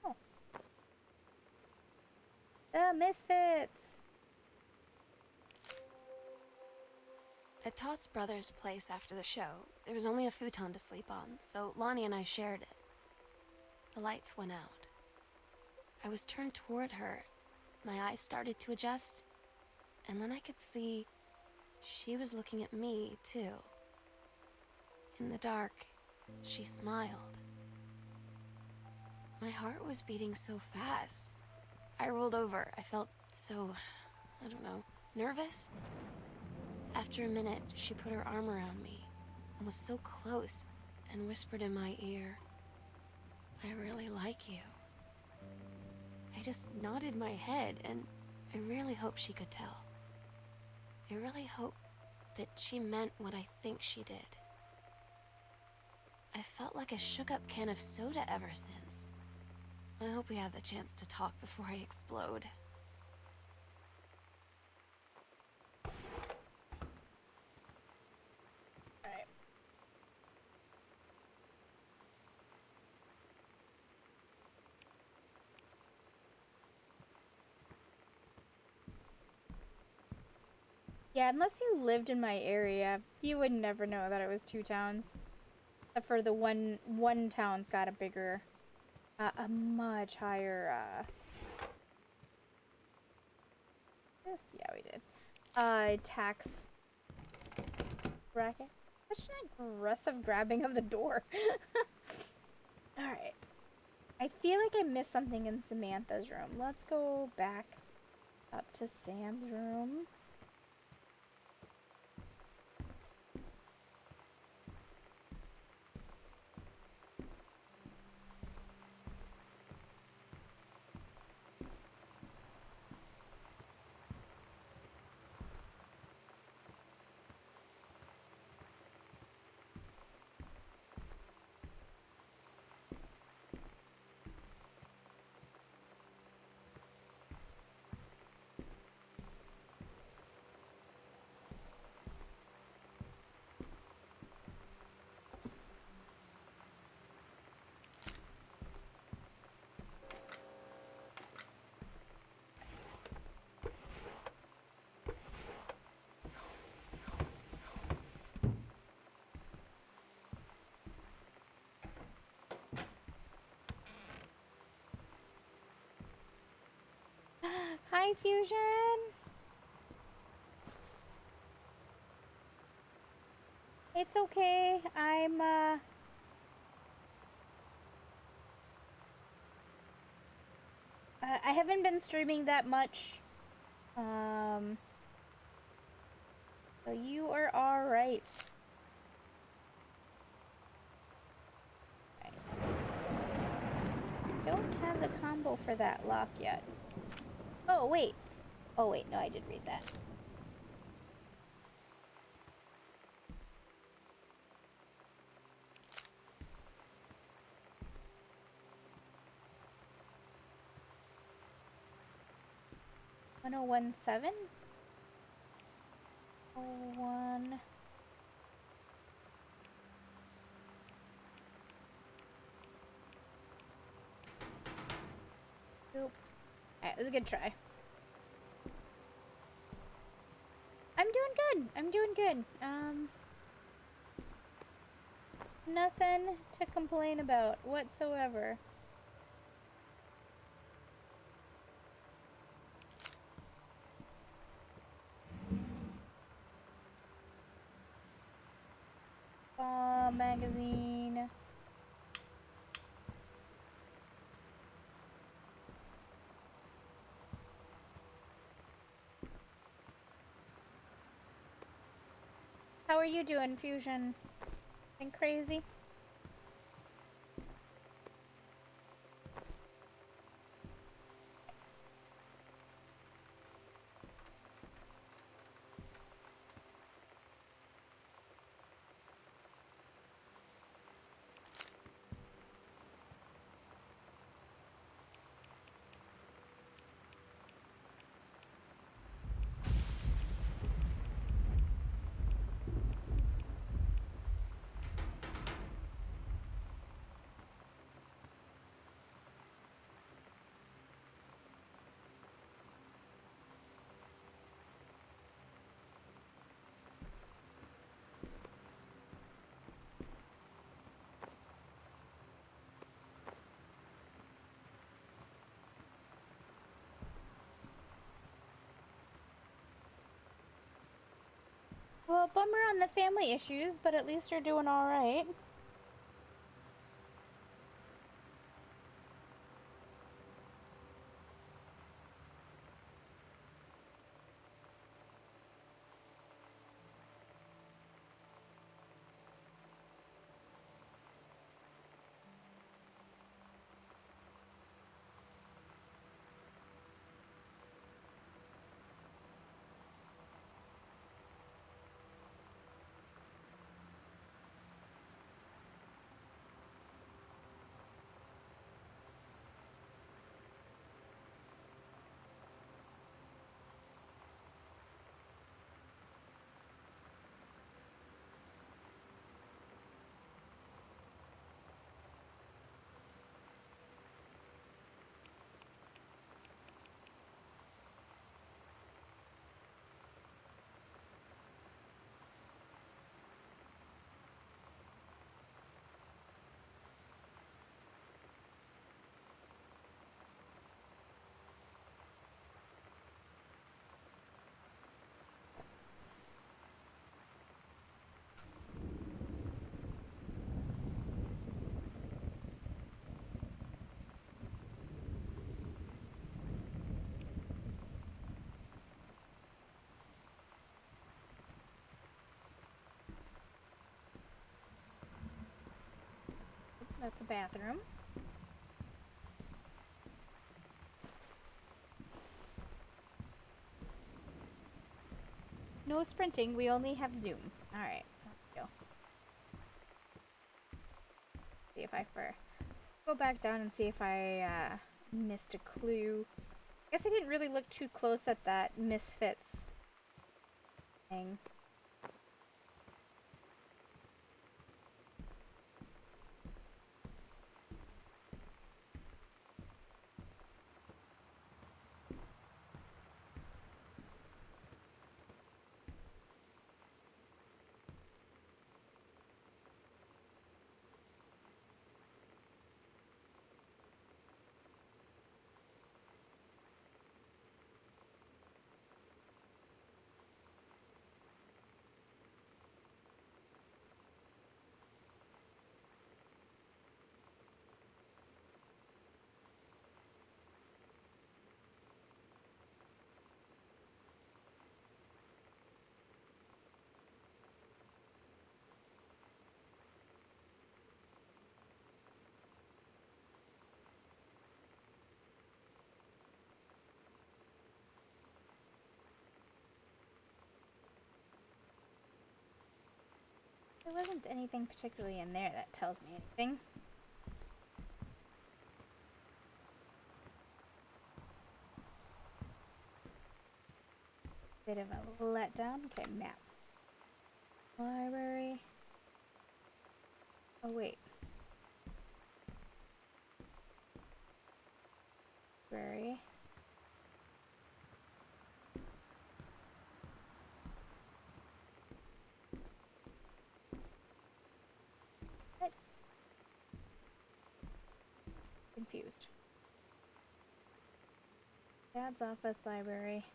Oh. The Misfits! At Todd's brother's place after the show, there was only a futon to sleep on, so Lonnie and I shared it. The lights went out. I was turned toward her. My eyes started to adjust, and then I could see she was looking at me, too. In the dark, she smiled. My heart was beating so fast. I rolled over. I felt so, I don't know, nervous? After a minute, she put her arm around me and was so close and whispered in my ear, "I really like you." I just nodded my head, and I really hope she could tell. I really hope that she meant what I think she did. I felt like a shook-up can of soda ever since. I hope we have the chance to talk before I explode. Alright. Yeah, unless you lived in my area, you would never know that it was 2 towns. Except for the one town's got a bigger, a much higher, this? Yeah, we did. Tax bracket. Such an aggressive grabbing of the door. Alright. I feel like I missed something in Samantha's room. Let's go back up to Sam's room. Hi, Fusion! It's okay. I haven't been streaming that much. So you are alright. Right. Don't have the combo for that lock yet. Oh, wait. Oh, wait. No, I did read that. $1017? 01. Oop. Alright, it was a good try. I'm doing good. I'm doing good. Nothing to complain about whatsoever. Magazine. How are you doing, Fusion? Anything crazy? Well, bummer on the family issues, but at least you're doing alright. That's a bathroom. No sprinting, we only have zoom. Alright, let's go. See if I go back down and see if I missed a clue. I guess I didn't really look too close at that misfits thing. There wasn't anything particularly in there that tells me anything. Bit of a letdown. Okay, map. Library. Oh, wait. Library. What? Confused. Dad's office, library.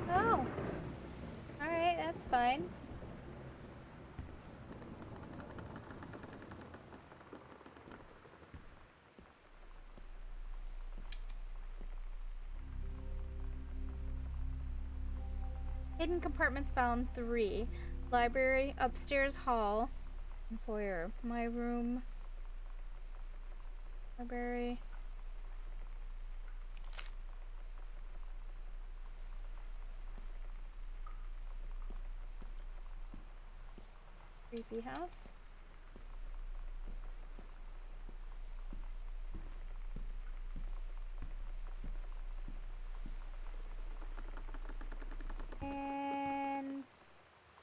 Oh! Alright, that's fine. Hidden compartments found 3. Library, upstairs hall, and foyer. My room. Library. Creepy house. And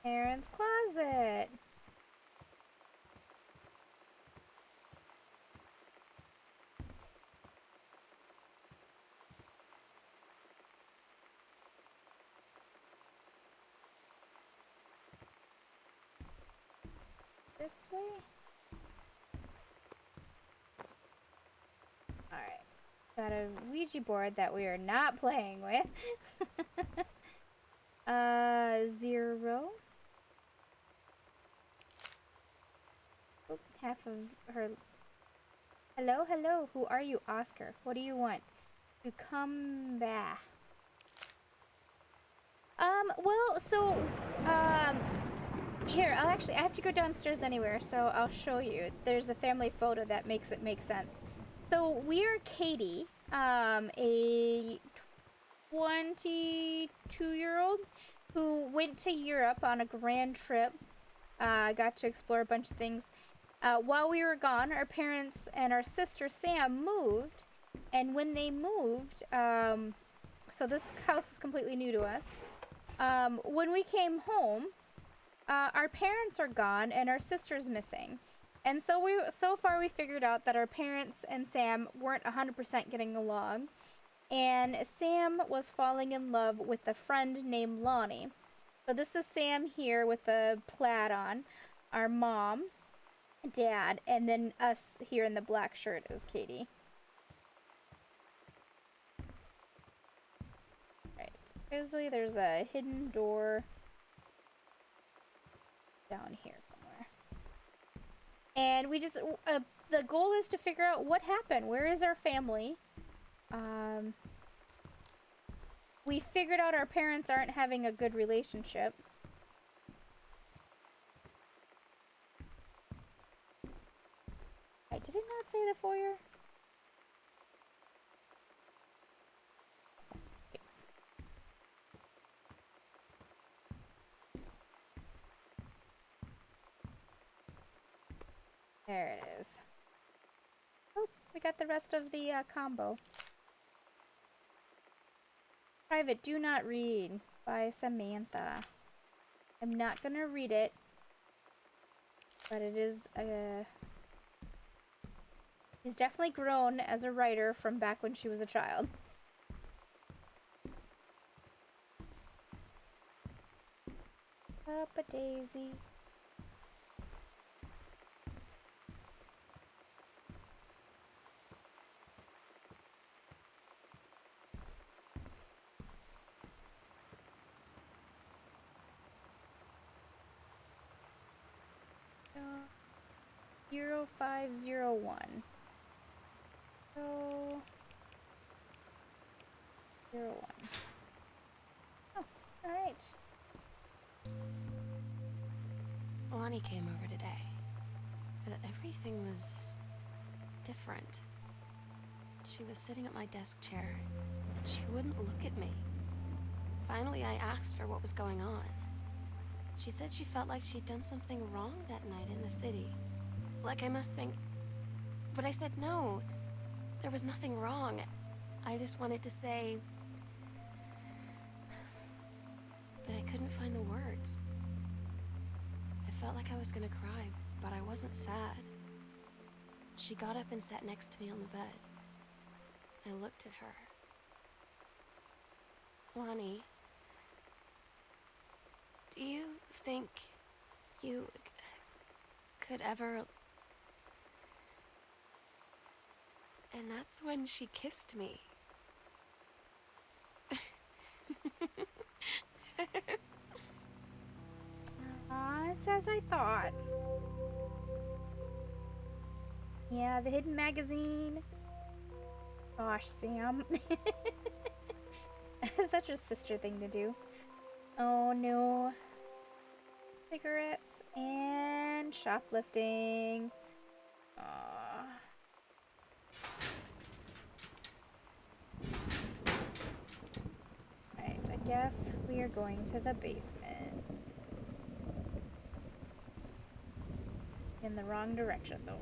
Aaron's closet. This way? Alright. Got a Ouija board that we are not playing with. 0. Oh, half of her. Hello, hello. Who are you, Oscar? What do you want? To come back. Well, so, here, I have to go downstairs anywhere, so I'll show you. There's a family photo that makes it make sense. So, we are Katie, a 22-year-old who went to Europe on a grand trip, got to explore a bunch of things. While we were gone, our parents and our sister Sam moved, and when they moved, so this house is completely new to us. When we came home, our parents are gone and our sister's missing. And so far we figured out that our parents and Sam weren't 100% getting along. And Sam was falling in love with a friend named Lonnie. So this is Sam here with the plaid on. Our mom, dad, and then us here in the black shirt is Katie. Alright, supposedly there's a hidden door down here somewhere. And we just, the goal is to figure out what happened. Where is our family? We figured out our parents aren't having a good relationship. Did it not say the foyer? There it is. Oh, we got the rest of the combo. Private, do not read by Samantha. I'm not gonna read it, but it is she's definitely grown as a writer from back when she was a child. Up a daisy. Uh, 0501. So 01. Oh, alright. Lonnie came over today. Everything was different. She was sitting at my desk chair, and she wouldn't look at me. Finally, I asked her what was going on. She said she felt like she'd done something wrong that night in the city. Like I must think... But I said no. There was nothing wrong. I just wanted to say... But I couldn't find the words. I felt like I was gonna cry, but I wasn't sad. She got up and sat next to me on the bed. I looked at her. Lonnie, do you think you could ever... And that's when she kissed me. It's as I thought. Yeah, the hidden magazine. Gosh, Sam. Such a sister thing to do. Oh no. Cigarettes and shoplifting. Aww. Right, I guess we are going to the basement. In the wrong direction, though.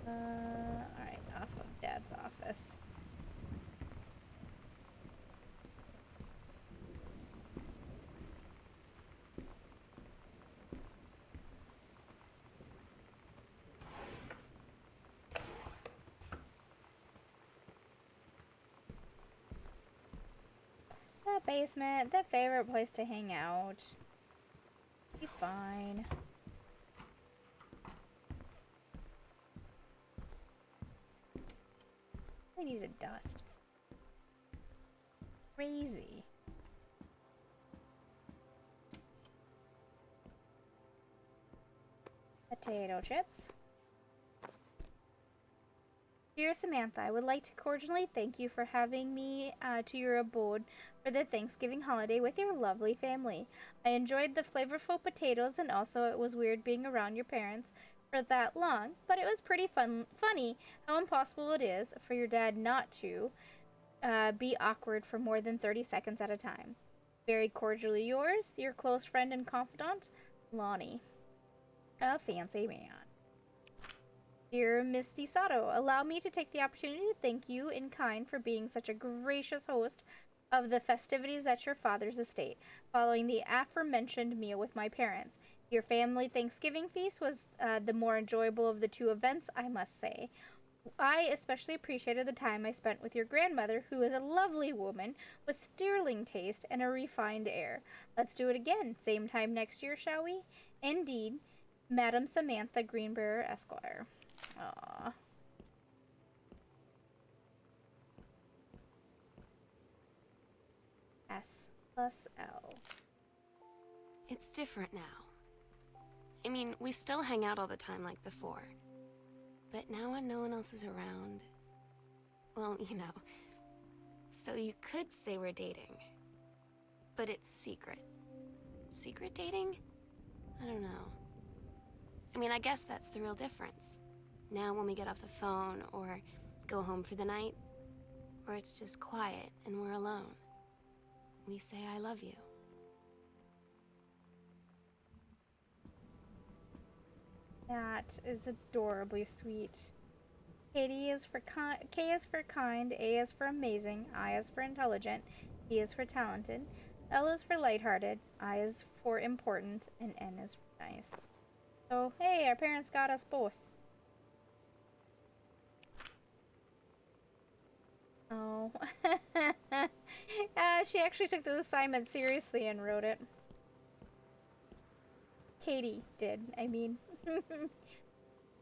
Alright, off of Dad's office. The basement, the favorite place to hang out. Be fine. We need to dust. Crazy. Potato chips. Dear Samantha, I would like to cordially thank you for having me to your abode for the Thanksgiving holiday with your lovely family. I enjoyed the flavorful potatoes, and also it was weird being around your parents for that long, but it was pretty funny how impossible it is for your dad not to be awkward for more than 30 seconds at a time. Very cordially yours, your close friend and confidant, Lonnie. A fancy man. Dear Misty Sato, allow me to take the opportunity to thank you in kind for being such a gracious host of the festivities at your father's estate, following the aforementioned meal with my parents. Your family Thanksgiving feast was the more enjoyable of the two events, I must say. I especially appreciated the time I spent with your grandmother, who is a lovely woman with sterling taste and a refined air. Let's do it again, same time next year, shall we? Indeed, Madam Samantha Greenbrier, Esquire. Aww. plus L. It's different now. I mean, we still hang out all the time like before. But now when no one else is around, well, you know. So you could say we're dating. But it's secret. Secret dating? I don't know. I mean, I guess that's the real difference. Now when we get off the phone or go home for the night, or it's just quiet and we're alone, we say I love you. That is adorably sweet. Katie is for K is for kind, A is for amazing, I is for intelligent, E is for talented, L is for lighthearted, I is for important, and N is for nice. So, hey, our parents got us both. Oh. She actually took the assignment seriously and wrote it. Katie did, I mean.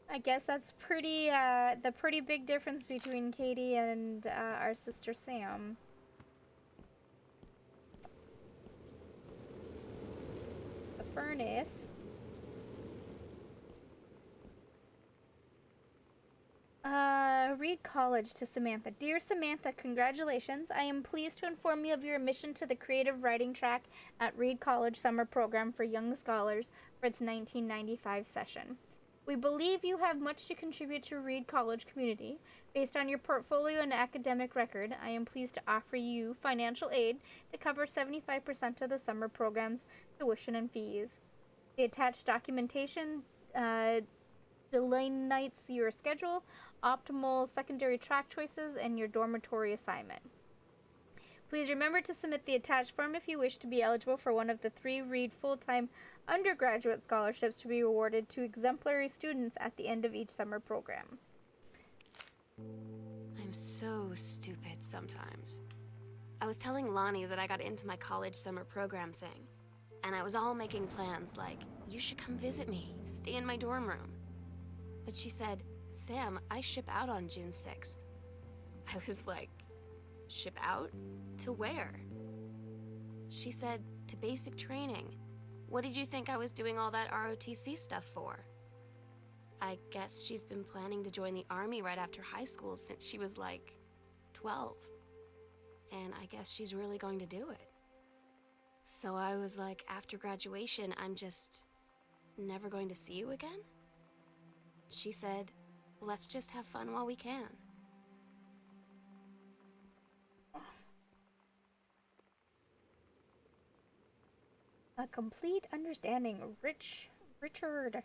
I guess that's the pretty big difference between Katie and our sister Sam. The furnace. Reed College to Samantha. Dear Samantha, congratulations. I am pleased to inform you of your admission to the creative writing track at Reed College Summer Program for Young Scholars for its 1995 session. We believe you have much to contribute to Reed College community. Based on your portfolio and academic record, I am pleased to offer you financial aid to cover 75% of the summer program's tuition and fees. The attached documentation delineates your schedule, optimal secondary track choices, and your dormitory assignment. Please remember to submit the attached form if you wish to be eligible for one of the 3 Reed full-time undergraduate scholarships to be awarded to exemplary students at the end of each summer program. I'm so stupid sometimes. I was telling Lonnie that I got into my college summer program thing, and I was all making plans like, you should come visit me, stay in my dorm room. But she said, Sam, I ship out on June 6th. I was like, ship out? To where? She said, to basic training. What did you think I was doing all that ROTC stuff for? I guess she's been planning to join the army right after high school since she was like 12. And I guess she's really going to do it. So I was like, after graduation, I'm just never going to see you again? She said, let's just have fun while we can. A complete understanding. Richard.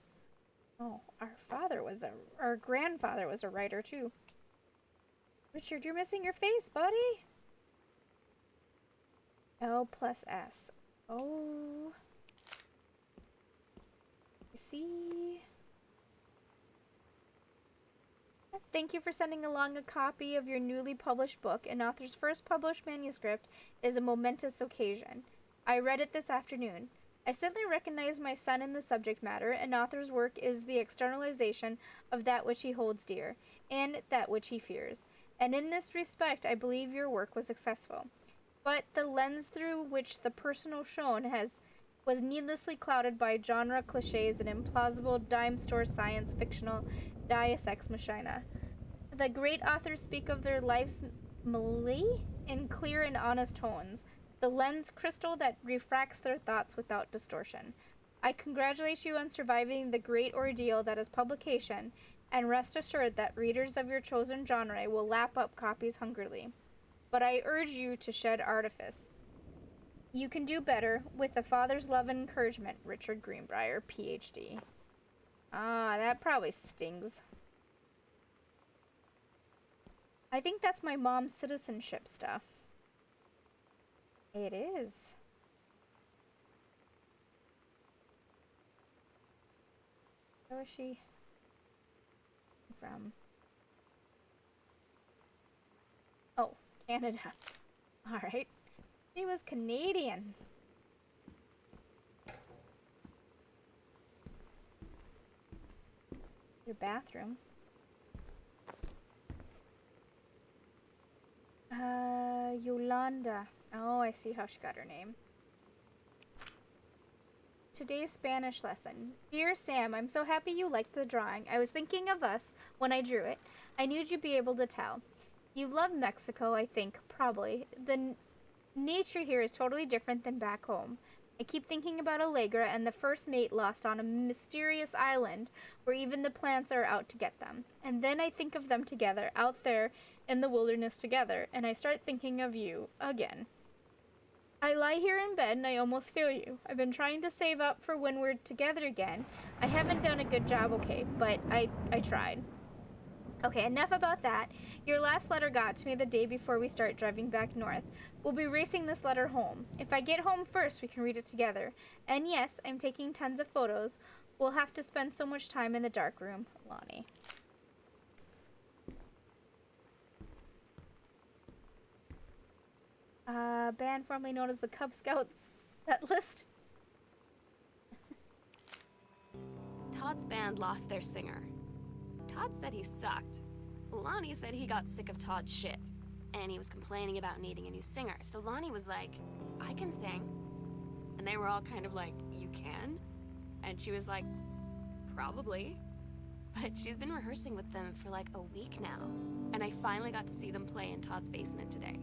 Oh, our grandfather was a writer too. Richard, you're missing your face, buddy. L plus S. Oh. I see. Thank you for sending along a copy of your newly published book. An author's first published manuscript is a momentous occasion. I read it this afternoon. I certainly recognize my son in the subject matter. An author's work is the externalization of that which he holds dear, and that which he fears. And in this respect, I believe your work was successful. But the lens through which the personal shown was needlessly clouded by genre cliches and implausible dime store science fictional deus ex machina. The great authors speak of their life's melee in clear and honest tones, the lens crystal that refracts their thoughts without distortion. I congratulate you on surviving the great ordeal that is publication, and rest assured that readers of your chosen genre will lap up copies hungrily. But I urge you to shed artifice. You can do better with a father's love and encouragement, Richard Greenbrier, Ph.D. Ah, that probably stings. I think that's my mom's citizenship stuff. It is. Where is she from? Oh, Canada. Alright. She was Canadian. Your bathroom. Yolanda. Oh, I see how she got her name. Today's Spanish lesson. Dear Sam, I'm so happy you liked the drawing. I was thinking of us when I drew it. I knew you'd be able to tell. You love Mexico, I think, probably. The nature here is totally different than back home. I keep thinking about Allegra and the first mate lost on a mysterious island where even the plants are out to get them. And then I think of them together, out there in the wilderness together, and I start thinking of you again. I lie here in bed and I almost feel you. I've been trying to save up for when we're together again. I haven't done a good job, okay, but I tried. Okay, enough about that. Your last letter got to me the day before we start driving back north. We'll be racing this letter home. If I get home first, we can read it together. And yes, I'm taking tons of photos. We'll have to spend so much time in the dark room. Lonnie. Band formerly known as the Cub Scouts set list. Todd's band lost their singer. Todd said he sucked. Lonnie said he got sick of Todd's shit, and he was complaining about needing a new singer. So Lonnie was like, I can sing. And they were all kind of like, you can? And she was like, probably. But she's been rehearsing with them for like a week now. And I finally got to see them play in Todd's basement today.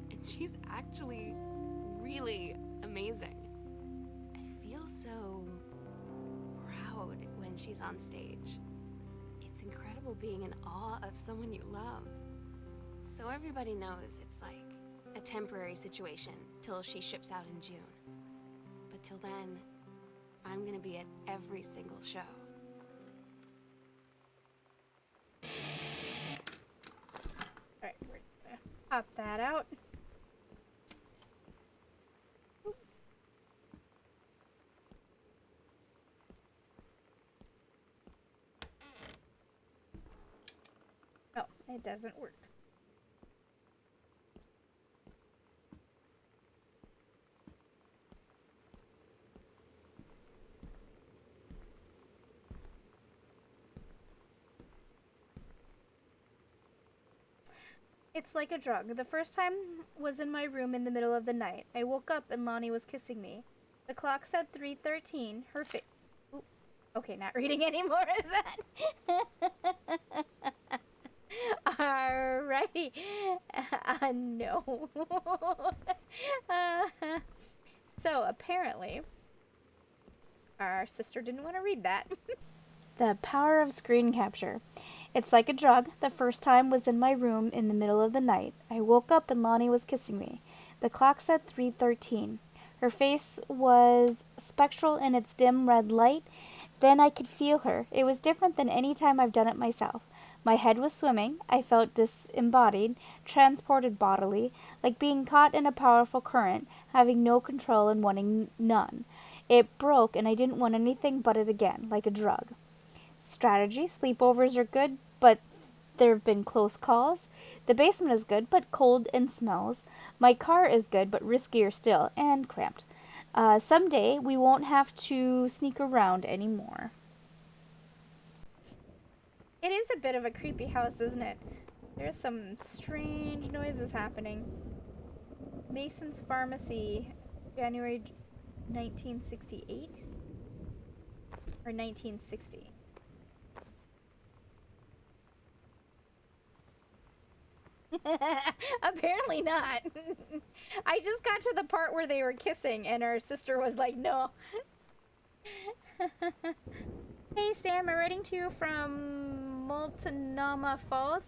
And she's actually really amazing. I feel so proud when she's on stage. It's incredible being in awe of someone you love. So everybody knows it's like a temporary situation till she ships out in June. But till then, I'm gonna be at every single show. Alright, we're gonna pop that out. Oh, it doesn't work. It's like a drug. The first time was in my room in the middle of the night. I woke up and Lonnie was kissing me. The clock said 3:13. Her face. Okay, not reading any more of that. Alrighty. No. So apparently, our sister didn't want to read that. The power of screen capture. It's like a drug. The first time was in my room in the middle of the night. I woke up and Lonnie was kissing me. The clock said 3:13. Her face was spectral in its dim red light. Then I could feel her. It was different than any time I've done it myself. My head was swimming. I felt disembodied, transported bodily, like being caught in a powerful current, having no control and wanting none. It broke and I didn't want anything but it again, like a drug. Strategy. Sleepovers are good, but there have been close calls. The basement is good, but cold and smells. My car is good, but riskier still, and cramped. Someday, we won't have to sneak around anymore. It is a bit of a creepy house, isn't it? There's some strange noises happening. Mason's Pharmacy, January 1968? Or 1960? Apparently not. I just got to the part where they were kissing and our sister was like, no. Hey Sam, I'm writing to you from Multnomah Falls.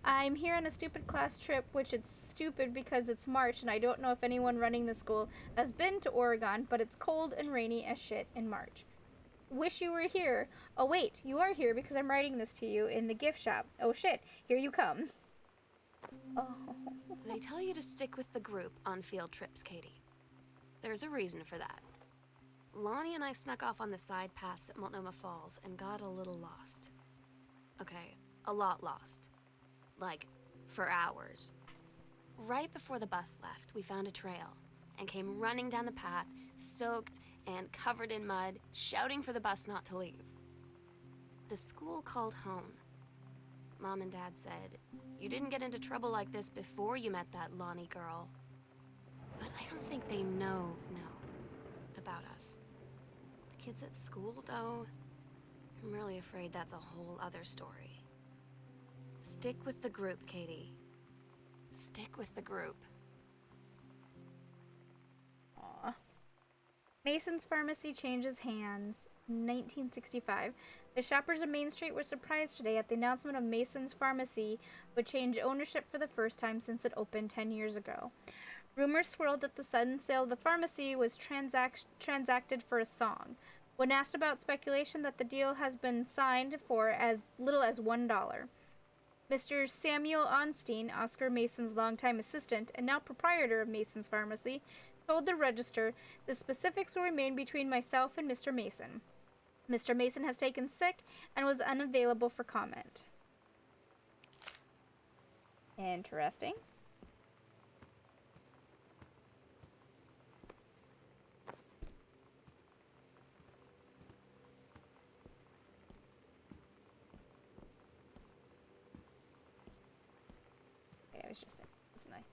I'm here on a stupid class trip, which it's stupid because it's March and I don't know if anyone running the school has been to Oregon, but it's cold and rainy as shit in March. Wish you were here. Oh wait, you are here because I'm writing this to you in the gift shop. Oh shit, here you come. Oh. They tell you to stick with the group on field trips, Katie. There's a reason for that. Lonnie and I snuck off on the side paths at Multnomah Falls and got a little lost. Okay, a lot lost. Like, for hours. Right before the bus left, we found a trail and came running down the path, soaked and covered in mud, shouting for the bus not to leave. The school called home. Mom and Dad said, You didn't get into trouble like this before you met that Lonnie girl. But I don't think they know about us. The kids at school, though, I'm really afraid that's a whole other story. Stick with the group, Katie. Stick with the group. Aw. Mason's Pharmacy changes hands. 1965. The shoppers of Main Street were surprised today at the announcement of Mason's Pharmacy would change ownership for the first time since it opened 10 years ago. Rumors swirled that the sudden sale of the pharmacy was transacted for a song. When asked about speculation that the deal has been signed for as little as $1. Mr. Samuel Onstein, Oscar Mason's longtime assistant and now proprietor of Mason's Pharmacy, told the Register the specifics will remain between myself and Mr. Mason. Mr. Mason has taken sick and was unavailable for comment. Interesting. Okay, I was just wasn't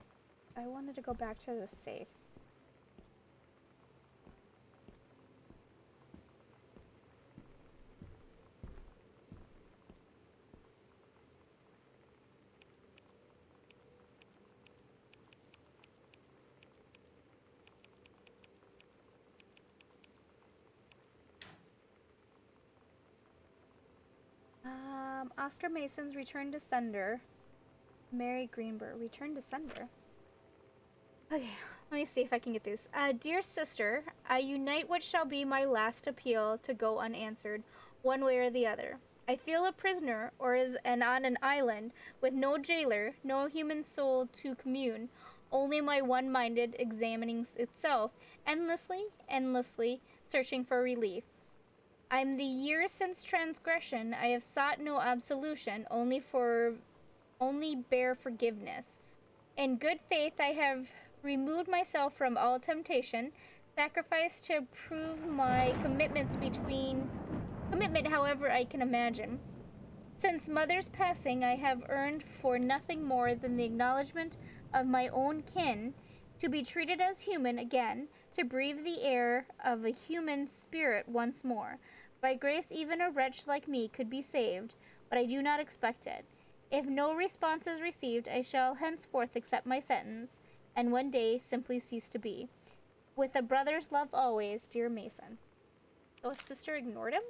I wanted to go back to the safe. Oscar Mason's return to sender. Mary Greenberg, return to sender. Okay, let me see if I can get this. Dear sister, I unite what shall be my last appeal to go unanswered, one way or the other. I feel a prisoner, and on an island, with no jailer, no human soul to commune, only my one-minded examining itself, endlessly, searching for relief. I'm the years since transgression, I have sought no absolution, only bare forgiveness. In good faith I have removed myself from all temptation, sacrificed to prove my commitment however I can imagine. Since mother's passing I have earned for nothing more than the acknowledgement of my own kin, to be treated as human again, to breathe the air of a human spirit once more. By grace even a wretch like me could be saved, but I do not expect it. If no response is received, I shall henceforth accept my sentence, and one day simply cease to be. With a brother's love always, dear Mason. Oh, his sister ignored him?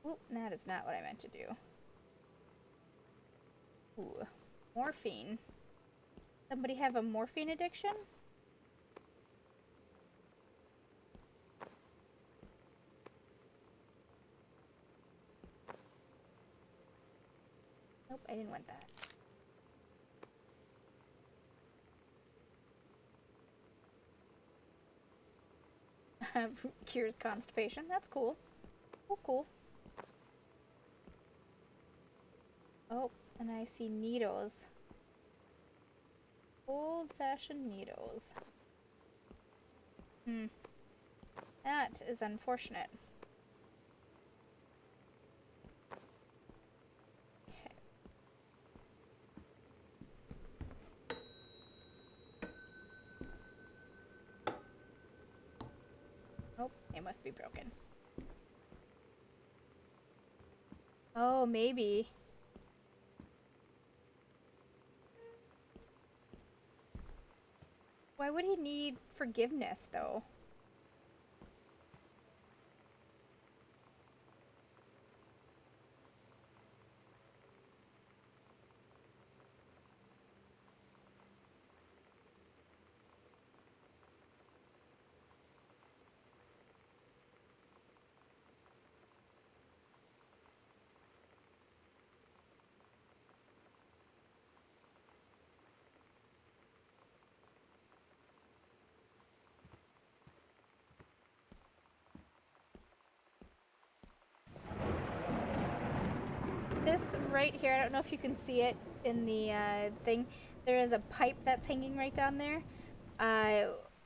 Oop, that is not what I meant to do. Ooh, morphine. Somebody have a morphine addiction? Nope, I didn't want that. Cures constipation. That's cool. Cool. Oh, and I see needles. Old-fashioned needles. That is unfortunate. Okay. Oh, it must be broken. Oh, maybe. Why would he need forgiveness, though? This right here, I don't know if you can see it in the thing. There is a pipe that's hanging right down there.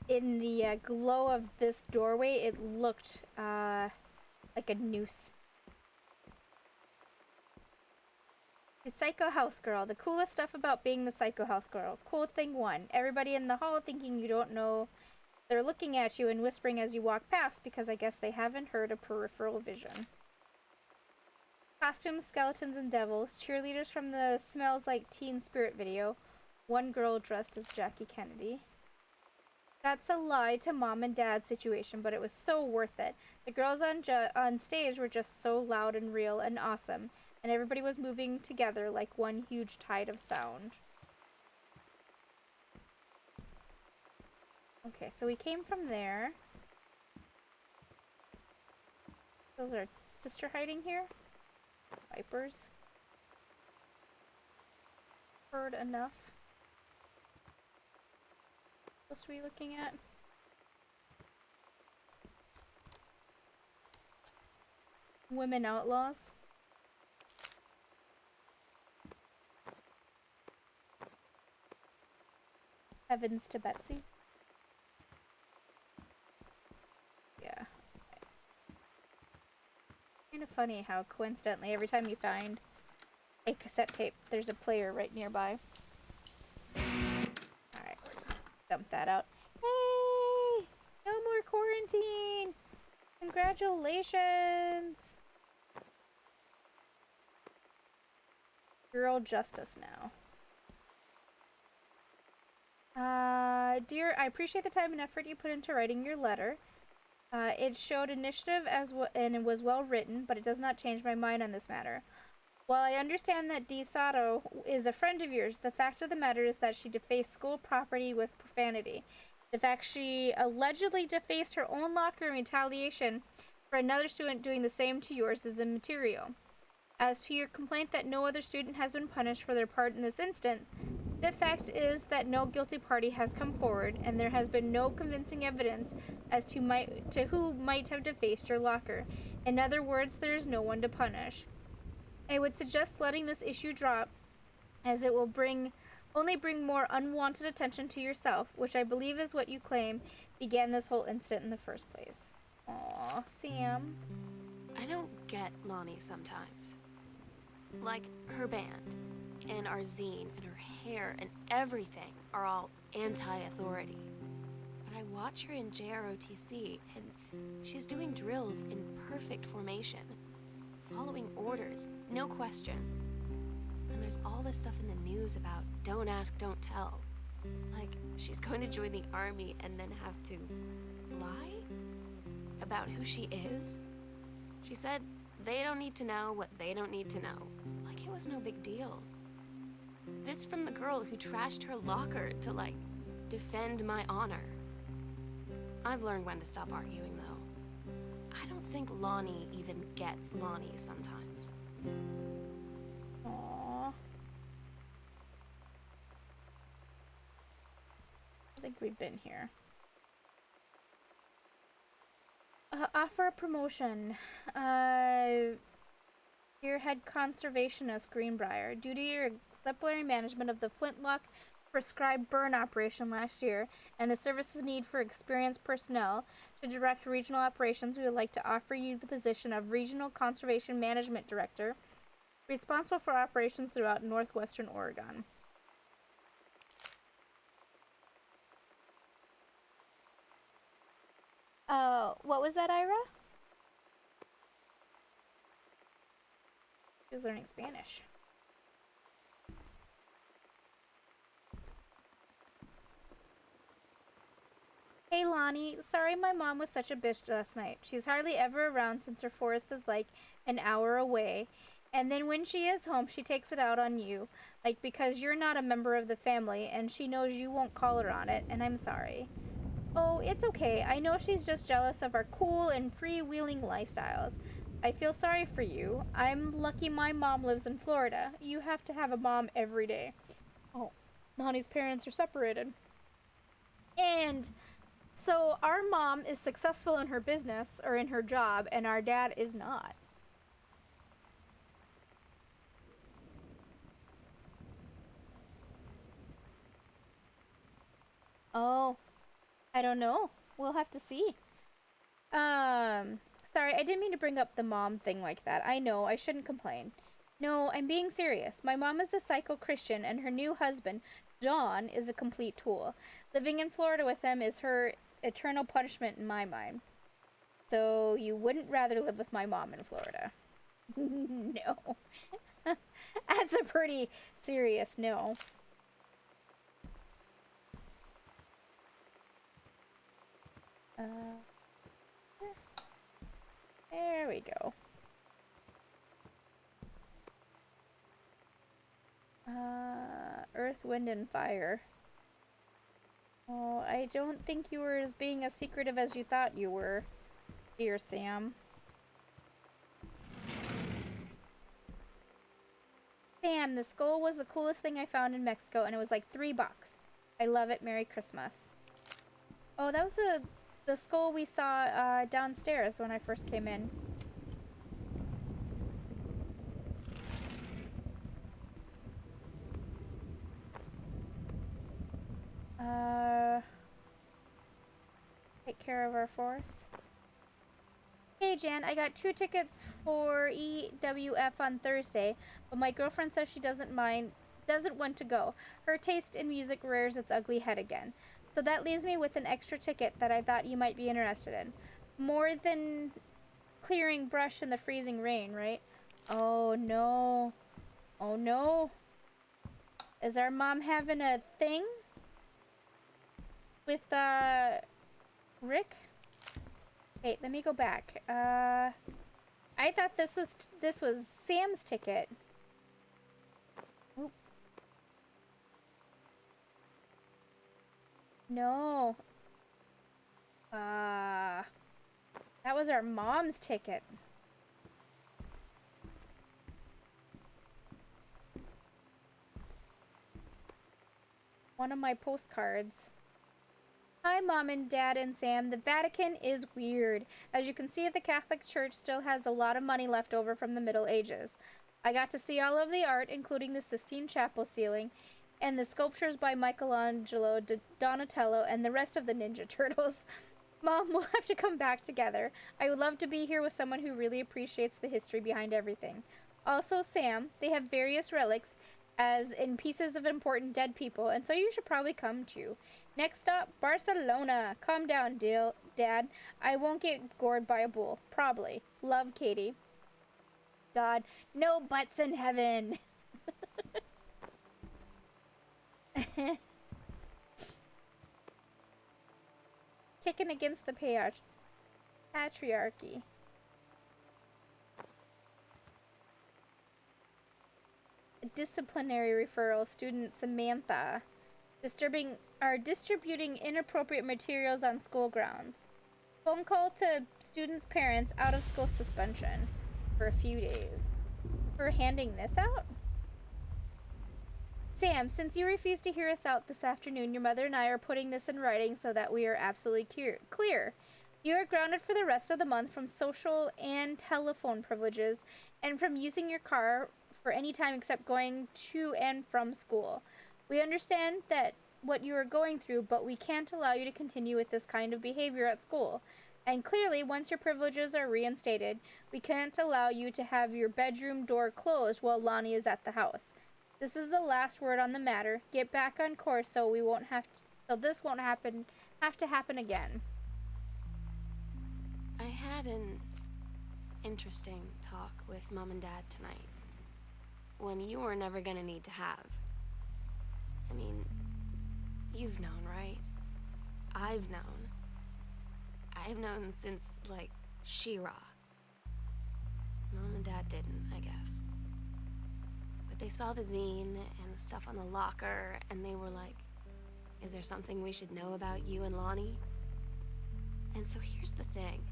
In the glow of this doorway, it looked like a noose. The psycho house girl. The coolest stuff about being the psycho house girl. Cool thing 1. Everybody in the hall thinking you don't know. They're looking at you and whispering as you walk past because I guess they haven't heard a peripheral vision. Costumes, skeletons, and devils. Cheerleaders from the Smells Like Teen Spirit video. One girl dressed as Jackie Kennedy. That's a lie to mom and dad situation, but it was so worth it. The girls on stage were just so loud and real and awesome, and everybody was moving together like one huge tide of sound. Okay, so we came from there. Those are sister hiding here? Vipers. Heard enough. What else are we looking at? Women outlaws. Heavens to Betsy. Yeah. Kind of funny how coincidentally every time you find a cassette tape, there's a player right nearby. Alright, dump that out. Hey! No more quarantine! Congratulations! Girl justice now. Dear, I appreciate the time and effort you put into writing your letter. It showed initiative and it was well written, but it does not change my mind on this matter. While I understand that Dee Sato is a friend of yours, the fact of the matter is that she defaced school property with profanity. The fact she allegedly defaced her own locker in retaliation for another student doing the same to yours is immaterial. As to your complaint that no other student has been punished for their part in this incident, the fact is that no guilty party has come forward, and there has been no convincing evidence as to who might have defaced your locker. In other words, there is no one to punish. I would suggest letting this issue drop, as it will only bring more unwanted attention to yourself, which I believe is what you claim began this whole incident in the first place. Aw, Sam. I don't get Lonnie sometimes. Like, her band, and our zine, and her hair, and everything are all anti-authority. But I watch her in JROTC, and she's doing drills in perfect formation, following orders, no question. And there's all this stuff in the news about don't ask, don't tell. Like, she's going to join the army and then have to lie about who she is. She said they don't need to know what they don't need to know. Like it was no big deal. This from the girl who trashed her locker to, like, defend my honor. I've learned when to stop arguing, though. I don't think Lonnie even gets Lonnie sometimes. Aww. I think we've been here. Offer a promotion. Your head conservationist, Greenbrier. Due to your exemplary management of the Flintlock prescribed burn operation last year and the service's need for experienced personnel to direct regional operations, we would like to offer you the position of Regional Conservation Management Director, responsible for operations throughout northwestern Oregon. What was that, Ira? She was learning Spanish. Hey Lonnie, sorry my mom was such a bitch last night. She's hardly ever around since her forest is like an hour away. And then when she is home, she takes it out on you. Like, because you're not a member of the family and she knows you won't call her on it, and I'm sorry. Oh, it's okay. I know she's just jealous of our cool and freewheeling lifestyles. I feel sorry for you. I'm lucky my mom lives in Florida. You have to have a mom every day. Oh, Lonnie's parents are separated. And so our mom is successful in her business or in her job, and our dad is not. Oh, I don't know. We'll have to see. Sorry, I didn't mean to bring up the mom thing like that. I know, I shouldn't complain. No, I'm being serious. My mom is a psycho Christian, and her new husband, John, is a complete tool. Living in Florida with him is her eternal punishment in my mind. So you wouldn't rather live with my mom in Florida? No. That's a pretty serious no. There we go. Earth, wind, and fire. Oh, I don't think you were as being as secretive as you thought you were, dear Sam. Sam, the skull was the coolest thing I found in Mexico, and it was like $3. I love it. Merry Christmas. Oh, that was the skull we saw downstairs when I first came in. Take care of our force. Hey Jan, I got 2 tickets for EWF on Thursday, but my girlfriend says she doesn't want to go. Her taste in music rears its ugly head again. So that leaves me with an extra ticket that I thought you might be interested in. More than clearing brush in the freezing rain, right? Oh no. Oh no. Is our mom having a thing with Rick? Wait, let me go back. I thought this was Sam's ticket. Oop. No. That was our mom's ticket. One of my postcards. Hi, Mom and Dad and Sam. The Vatican is weird. As you can see, the Catholic Church still has a lot of money left over from the Middle Ages. I got to see all of the art, including the Sistine Chapel ceiling, and the sculptures by Michelangelo, Donatello, and the rest of the Ninja Turtles. Mom, we'll have to come back together. I would love to be here with someone who really appreciates the history behind everything. Also, Sam, they have various relics, as in pieces of important dead people, and so you should probably come too. Next stop, Barcelona. Calm down, Dad. I won't get gored by a bull. Probably. Love, Katie. God, no butts in heaven. Kicking against the patriarchy. A disciplinary referral, student Samantha. Distributing inappropriate materials on school grounds. Phone call to students' parents, out of school suspension for a few days. For handing this out? Sam, since you refused to hear us out this afternoon, your mother and I are putting this in writing so that we are absolutely clear. You are grounded for the rest of the month from social and telephone privileges and from using your car for any time except going to and from school. We understand that what you are going through, but we can't allow you to continue with this kind of behavior at school. And clearly, once your privileges are reinstated, we can't allow you to have your bedroom door closed while Lonnie is at the house. This is the last word on the matter. Get back on course so this won't have to happen again. I had an interesting talk with Mom and Dad tonight. One you were never gonna need to have. I mean, you've known, right? I've known. I've known since, like, She-Ra. Mom and Dad didn't, I guess. But they saw the zine and the stuff on the locker, and they were like, is there something we should know about you and Lonnie? And so here's the thing.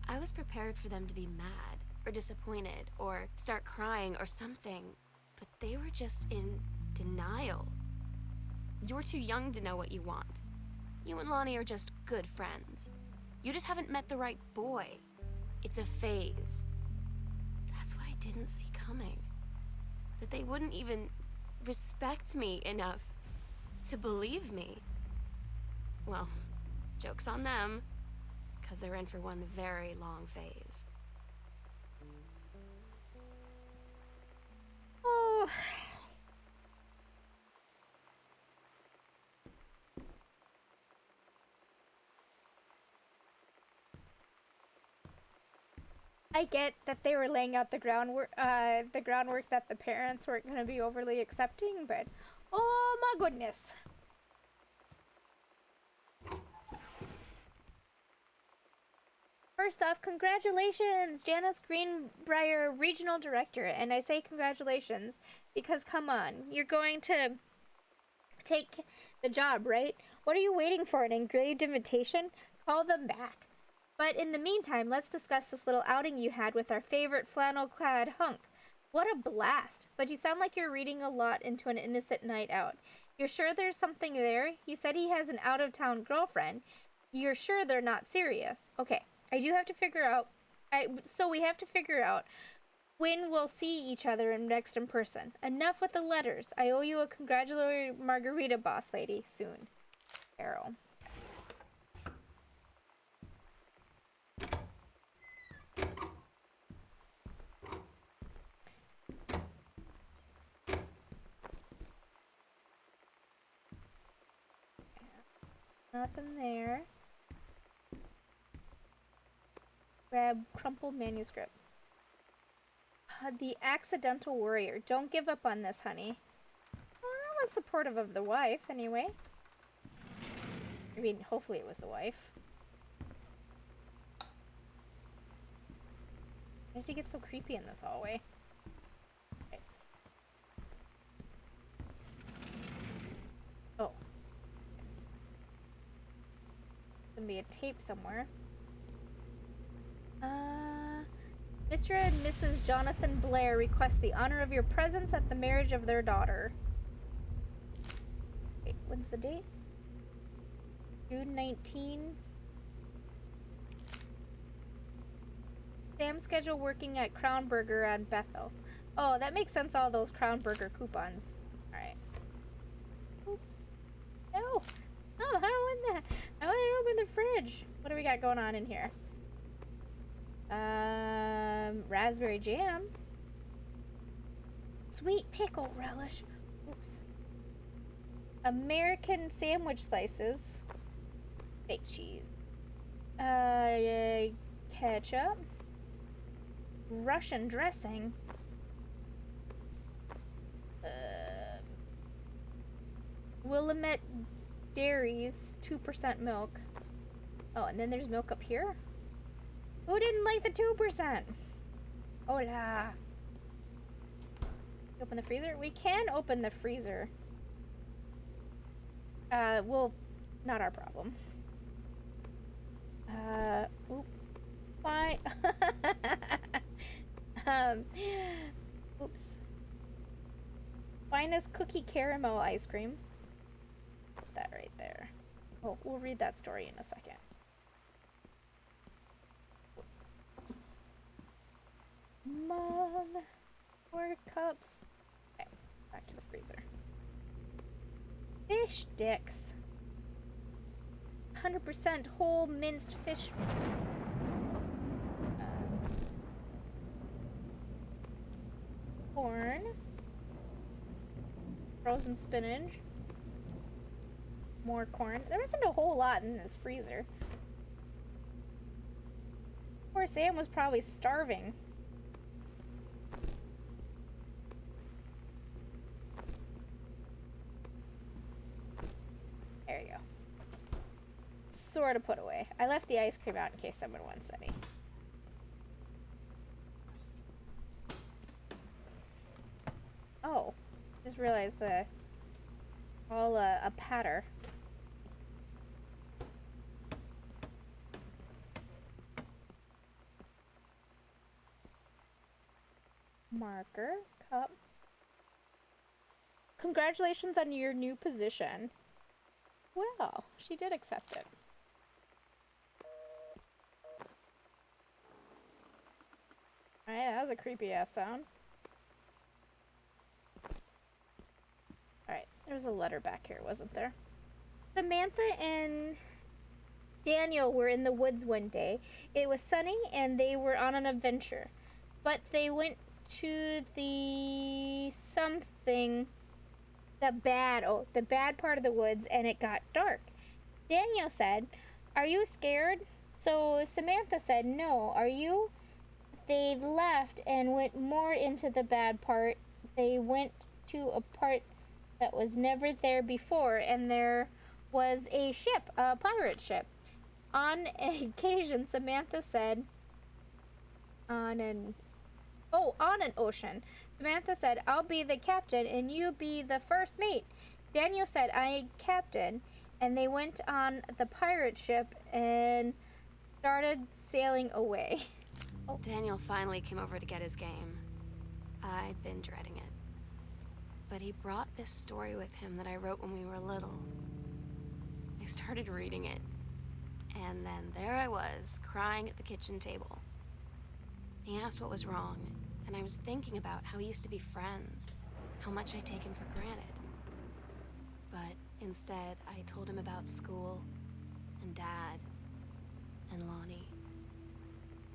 I was prepared for them to be mad, or disappointed, or start crying, or something. But they were just in denial. You're too young to know what you want. You and Lonnie are just good friends. You just haven't met the right boy. It's a phase. That's what I didn't see coming. That they wouldn't even respect me enough to believe me. Well, joke's on them, because they're in for one very long phase. I get that they were laying out the groundwork that the parents weren't going to be overly accepting, but oh my goodness. First off, congratulations, Janice Greenbrier, Regional Director. And I say congratulations because, come on, you're going to take the job, right? What are you waiting for, an engraved invitation? Call them back. But in the meantime, let's discuss this little outing you had with our favorite flannel-clad hunk. What a blast. But you sound like you're reading a lot into an innocent night out. You're sure there's something there? You said he has an out-of-town girlfriend. You're sure they're not serious? Okay. I do have to figure out, so we have to figure out when we'll see each other next in person. Enough with the letters. I owe you a congratulatory margarita, boss lady, soon. Carol. Nothing there. Grab crumpled manuscript. The accidental warrior. Don't give up on this, honey. Well, that was supportive of the wife, anyway. I mean, hopefully it was the wife. Why did you get so creepy in this hallway? Okay. Oh. There's gonna be a tape somewhere. Mr. and Mrs. Jonathan Blair request the honor of your presence at the marriage of their daughter. Wait, when's the date? June 19. Sam schedule working at Crown Burger on Bethel. Oh, that makes sense, all those Crown Burger coupons. Alright. No! No, I don't want that. I want to open the fridge. What do we got going on in here? Raspberry jam. Sweet pickle relish. Oops. American sandwich slices. Fake cheese. Ketchup. Russian dressing. Willamette Dairies, 2% milk. Oh, and then there's milk up here? Who didn't like the 2%? Hola. Open the freezer? We can open the freezer. Well, not our problem. Oop. Why? Oops. Finest cookie caramel ice cream. Put that right there. Oh, we'll read that story in a second. Mom, more cups. Okay, back to the freezer. Fish sticks. 100% whole minced fish. Corn. Frozen spinach. More corn. There isn't a whole lot in this freezer. Poor Sam was probably starving. There you go. Sort of put away. I left the ice cream out in case someone wants any. Oh, just realized the all a patter. Marker, cup. Congratulations on your new position. Well, she did accept it. Alright, that was a creepy ass sound. Alright, there was a letter back here, wasn't there? Samantha and Daniel were in the woods one day. It was sunny and they were on an adventure. But they went to the something, the bad part of the woods, and it got dark. Daniel said, "Are you scared?" So Samantha said, "No. Are you?" They left and went more into the bad part. They went to a part that was never there before, and there was a ship, a pirate ship. On occasion, Samantha said, on an ocean. Samantha said, "I'll be the captain and you be the first mate." Daniel said, "I captain," and they went on the pirate ship and started sailing away. Daniel finally came over to get his game. I'd been dreading it. But he brought this story with him that I wrote when we were little. I started reading it, and then there I was, crying at the kitchen table. He asked what was wrong, and I was thinking about how we used to be friends, how much I'd taken for granted. But instead, I told him about school, and Dad, and Lonnie.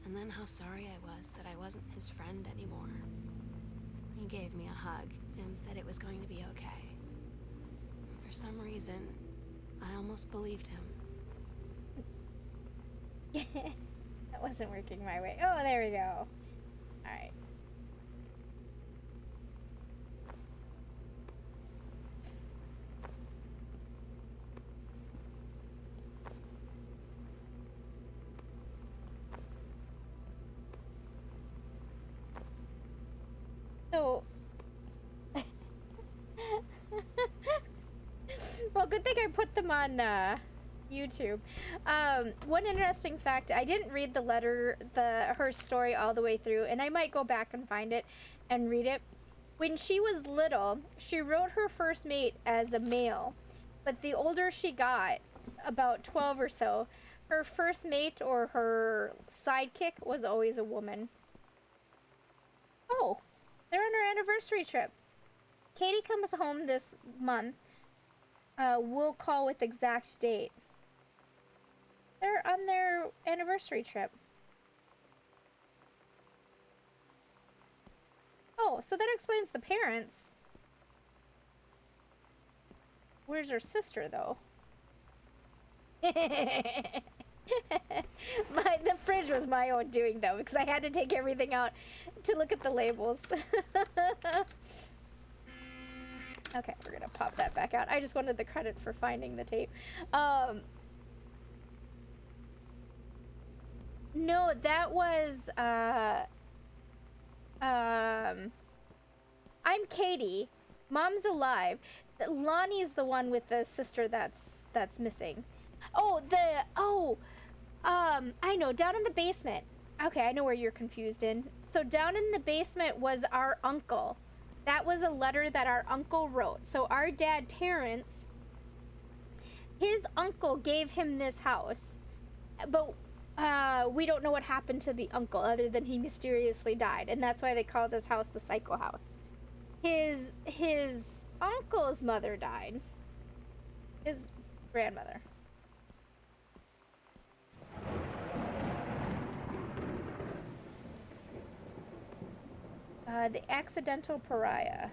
And then how sorry I was that I wasn't his friend anymore. He gave me a hug and said it was going to be okay. For some reason, I almost believed him. That wasn't working my way. Oh, there we go. Alright. So, well, good thing I put them on YouTube. One interesting fact: I didn't read the letter, her story all the way through, and I might go back and find it and read it. When she was little, she wrote her first mate as a male, but the older she got, about 12 or so, her first mate or her sidekick was always a woman. Oh. They're on our anniversary trip. Katie comes home this month. We'll call with exact date. They're on their anniversary trip. Oh, so that explains the parents. Where's her sister, though? The fridge was my own doing, though, because I had to take everything out to look at the labels. Okay, we're gonna pop that back out. I just wanted the credit for finding the tape. No, that was I'm Katie. Mom's alive. Lonnie's the one with the sister that's missing. I know, down in the basement. Okay, I know where you're confused in. So down in the basement was our uncle. That was a letter that our uncle wrote. So our dad, Terrence, his uncle gave him this house. But we don't know what happened to the uncle other than he mysteriously died. And that's why they call this house the Psycho House. His uncle's mother died. His grandmother. The accidental pariah.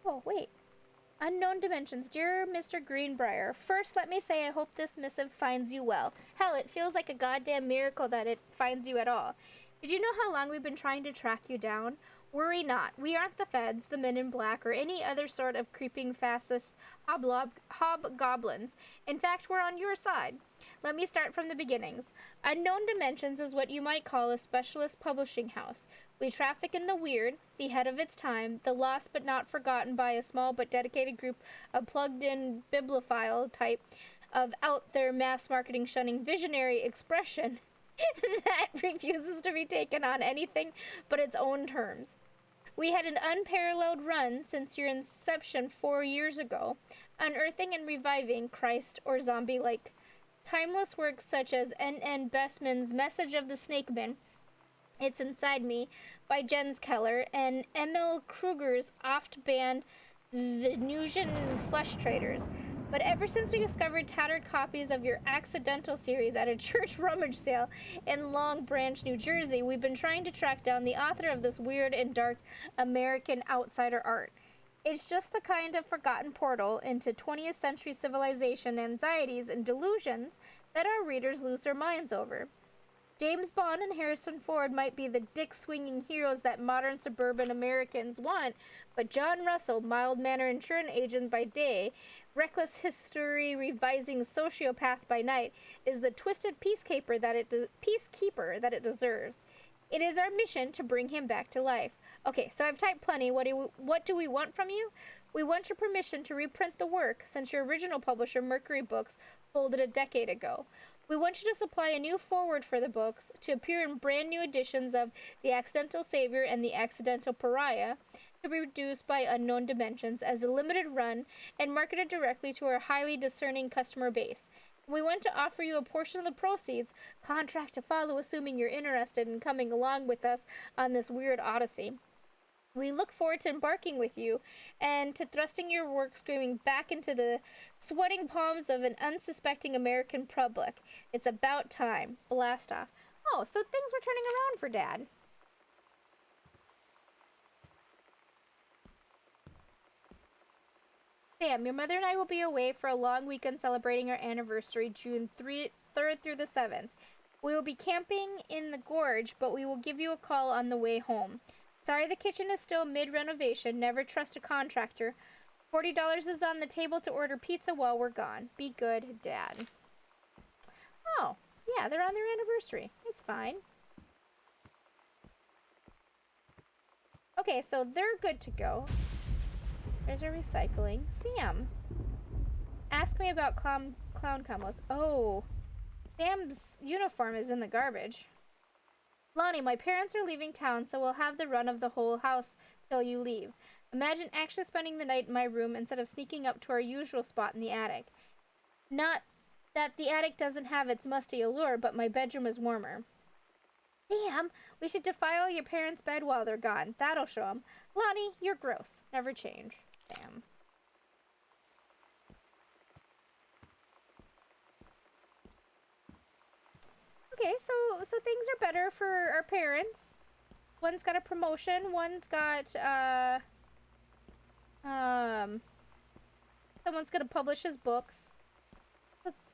Oh, wait. Unknown dimensions. Dear Mr. Greenbrier, first let me say I hope this missive finds you well. Hell, it feels like a goddamn miracle that it finds you at all. Did you know how long we've been trying to track you down? Worry not. We aren't the feds, the men in black, or any other sort of creeping fascist hobgoblins. In fact, we're on your side. Let me start from the beginnings. Unknown Dimensions is what you might call a specialist publishing house. We traffic in the weird, the head of its time, the lost but not forgotten by a small but dedicated group of plugged-in bibliophile type of out-there mass marketing shunning visionary expression that refuses to be taken on anything but its own terms. We had an unparalleled run since your inception 4 years ago, unearthing and reviving Christ or zombie-like timeless works such as N.N. Bestman's Message of the Snakeman, It's Inside Me, by Jens Keller, and Emil Kruger's oft-banned Venusian Flesh Traders. But ever since we discovered tattered copies of your Accidental series at a church rummage sale in Long Branch, New Jersey, we've been trying to track down the author of this weird and dark American outsider art. It's just the kind of forgotten portal into 20th century civilization anxieties and delusions that our readers lose their minds over. James Bond and Harrison Ford might be the dick-swinging heroes that modern suburban Americans want, but John Russell, mild-mannered insurance agent by day, reckless history-revising sociopath by night, is the twisted peacekeeper that it deserves. It is our mission to bring him back to life. Okay, so I've typed plenty. What do we want from you? We want your permission to reprint the work, since your original publisher, Mercury Books, folded a decade ago. We want you to supply a new foreword for the books, to appear in brand new editions of The Accidental Savior and The Accidental Pariah, to be produced by Unknown Dimensions as a limited run and marketed directly to our highly discerning customer base. We want to offer you a portion of the proceeds, contract to follow, assuming you're interested in coming along with us on this weird odyssey. We look forward to embarking with you and to thrusting your work screaming back into the sweating palms of an unsuspecting American public. It's about time. Blast off. Oh, so things were turning around for Dad. Sam, your mother and I will be away for a long weekend celebrating our anniversary, June 3rd through the 7th. We will be camping in the gorge, but we will give you a call on the way home. Sorry the kitchen is still mid-renovation. Never trust a contractor. $40 is on the table to order pizza while we're gone. Be good, Dad. Oh, yeah, they're on their anniversary. It's fine. Okay, so they're good to go. There's our recycling. Sam, ask me about clown combos. Oh, Sam's uniform is in the garbage. Lonnie, my parents are leaving town, so we'll have the run of the whole house till you leave. Imagine actually spending the night in my room instead of sneaking up to our usual spot in the attic. Not that the attic doesn't have its musty allure, but my bedroom is warmer. Sam, we should defile your parents' bed while they're gone. That'll show them. Lonnie, you're gross. Never change. Sam. Okay, so things are better for our parents. One's got a promotion, one's got someone's gonna publish his books.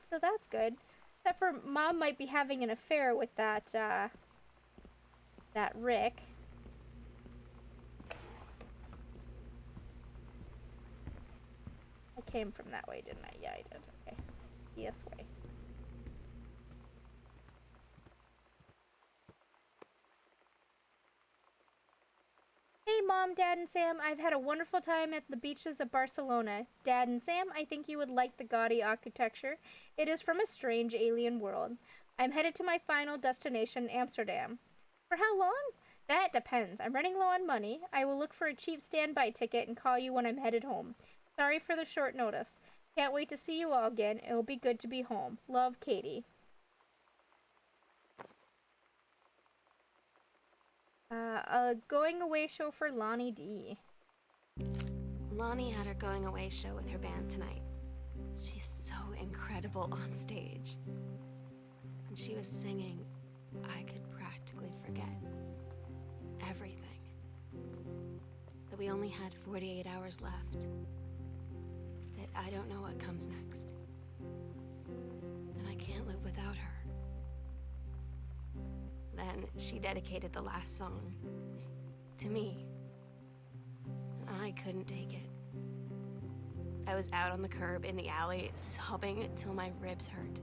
So that's good. Except for Mom might be having an affair with that Rick. I came from that way, didn't I? Yeah, I did. Okay. Yes way. Hey Mom, Dad, and Sam, I've had a wonderful time at the beaches of Barcelona. Dad and Sam, I think you would like the gaudy architecture. It is from a strange alien world. I'm headed to my final destination, Amsterdam. For how long? That depends. I'm running low on money. I will look for a cheap standby ticket and call you when I'm headed home. Sorry for the short notice. Can't wait to see you all again. It will be good to be home. Love, Katie. A going away show for Lonnie D. Lonnie had her going away show with her band tonight. She's so incredible on stage. When she was singing, I could practically forget everything. That we only had 48 hours left. That I don't know what comes next. That I can't live without her. Then she dedicated the last song to me. And I couldn't take it. I was out on the curb in the alley, sobbing till my ribs hurt.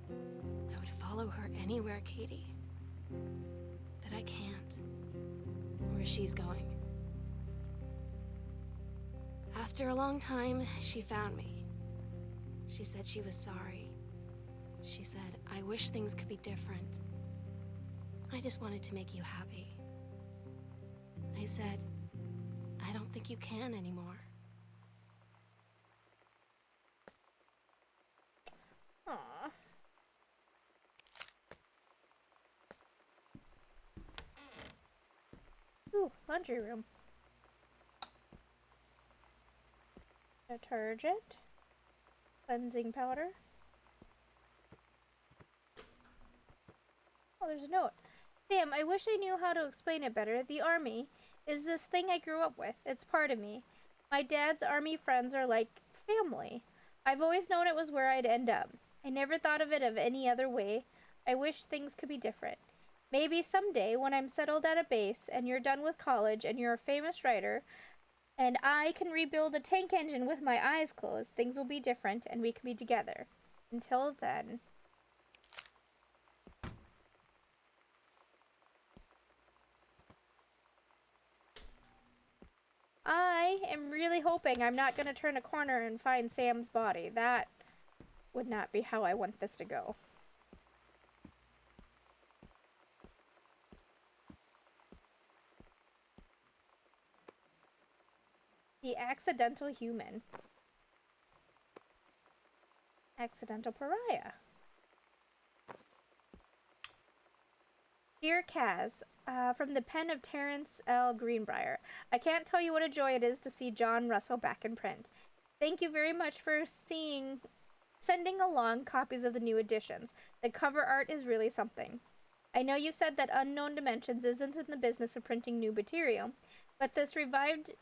I would follow her anywhere, Katie. But I can't. Where she's going. After a long time, she found me. She said she was sorry. She said, I wish things could be different. I just wanted to make you happy. I said, I don't think you can anymore. Aww. Ooh, laundry room. Detergent. Cleansing powder. Oh, there's a note. Sam, I wish I knew how to explain it better. The army is this thing I grew up with. It's part of me. My dad's army friends are like family. I've always known it was where I'd end up. I never thought of it of any other way. I wish things could be different. Maybe someday when I'm settled at a base and you're done with college and you're a famous writer and I can rebuild a tank engine with my eyes closed, things will be different and we can be together. Until then. I am really hoping I'm not going to turn a corner and find Sam's body. That would not be how I want this to go. The accidental human. Accidental pariah. Dear Kaz, from the pen of Terrence L. Greenbrier, I can't tell you what a joy it is to see John Russell back in print. Thank you very much for sending along copies of the new editions. The cover art is really something. I know you said that Unknown Dimensions isn't in the business of printing new material, but this revived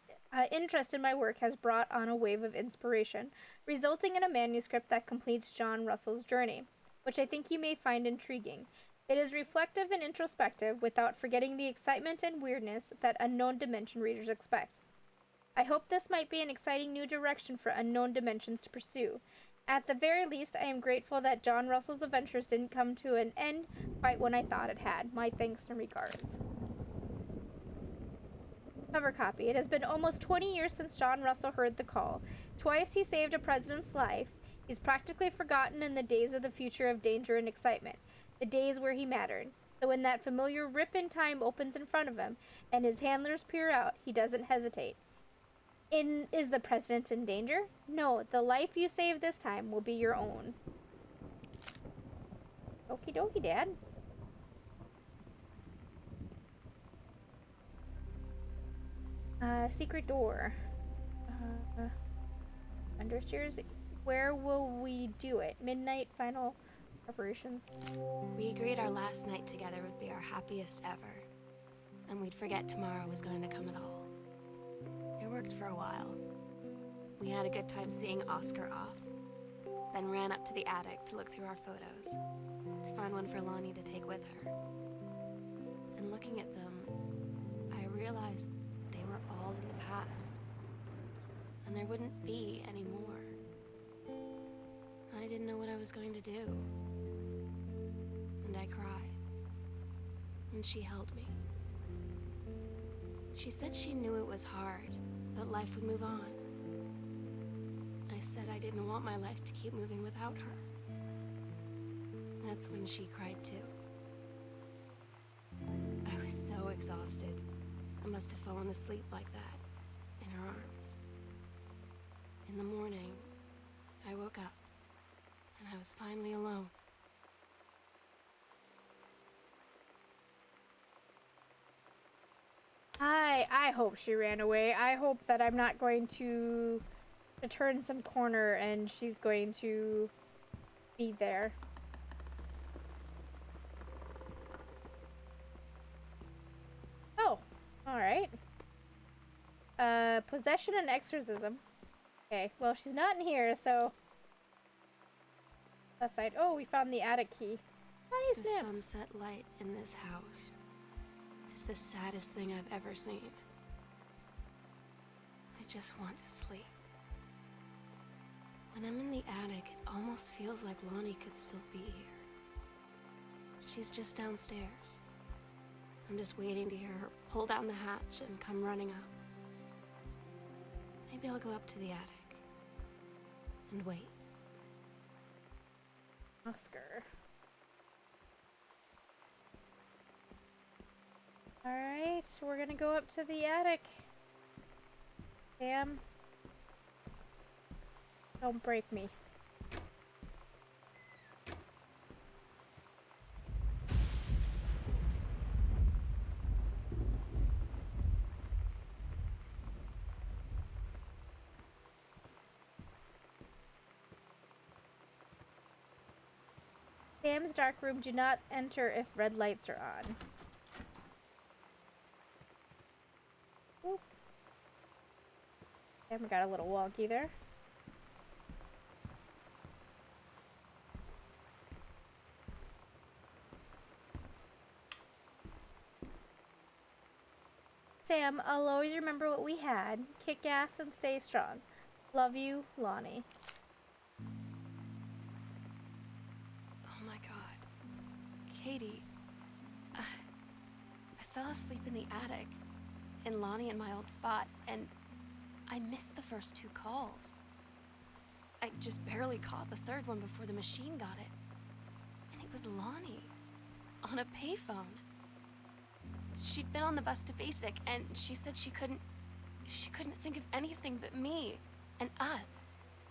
interest in my work has brought on a wave of inspiration, resulting in a manuscript that completes John Russell's journey, which I think you may find intriguing. It is reflective and introspective without forgetting the excitement and weirdness that Unknown Dimension readers expect. I hope this might be an exciting new direction for Unknown Dimensions to pursue. At the very least, I am grateful that John Russell's adventures didn't come to an end quite when I thought it had. My thanks and regards. Cover copy. It has been almost 20 years since John Russell heard the call. Twice he saved a president's life. He's practically forgotten in the days of the future of danger and excitement. The days where he mattered. So when that familiar rip in time opens in front of him, and his handlers peer out, he doesn't hesitate. Is the president in danger? No, the life you save this time will be your own. Okie dokie, Dad. Secret door. Understairs. Where will we do it? Midnight final preparations. We agreed our last night together would be our happiest ever, and we'd forget tomorrow was going to come at all. It worked for a while. We had a good time seeing Oscar off, then ran up to the attic to look through our photos, to find one for Lonnie to take with her. And looking at them, I realized they were all in the past, and there wouldn't be any more. I didn't know what I was going to do. And I cried. And she held me. She said she knew it was hard, but life would move on. I said I didn't want my life to keep moving without her. That's when she cried too. I was so exhausted. I must have fallen asleep like that, in her arms. In the morning, I woke up, and I was finally alone. I hope she ran away. I hope that I'm not going to turn some corner and she's going to be there. Oh, alright. Possession and exorcism. Okay, well, she's not in here, so... That side. Oh, we found the attic key. The sunset light in this house is the saddest thing I've ever seen. I just want to sleep. When I'm in the attic, it almost feels like Lonnie could still be here. She's just downstairs. I'm just waiting to hear her pull down the hatch and come running up. Maybe I'll go up to the attic and wait. Oscar. Alright, we're gonna go up to the attic. Sam. Don't break me. Sam's dark room. Do not enter if red lights are on. Oop. Camera got a little wonky there. Sam, I'll always remember what we had. Kick ass and stay strong. Love you, Lonnie. Oh my god. Katie, I fell asleep in the attic, in Lonnie and my old spot, and I missed the first 2 calls. I just barely caught the third one before the machine got it. And it was Lonnie, on a payphone. She'd been on the bus to basic, and she said she couldn't think of anything but me and us,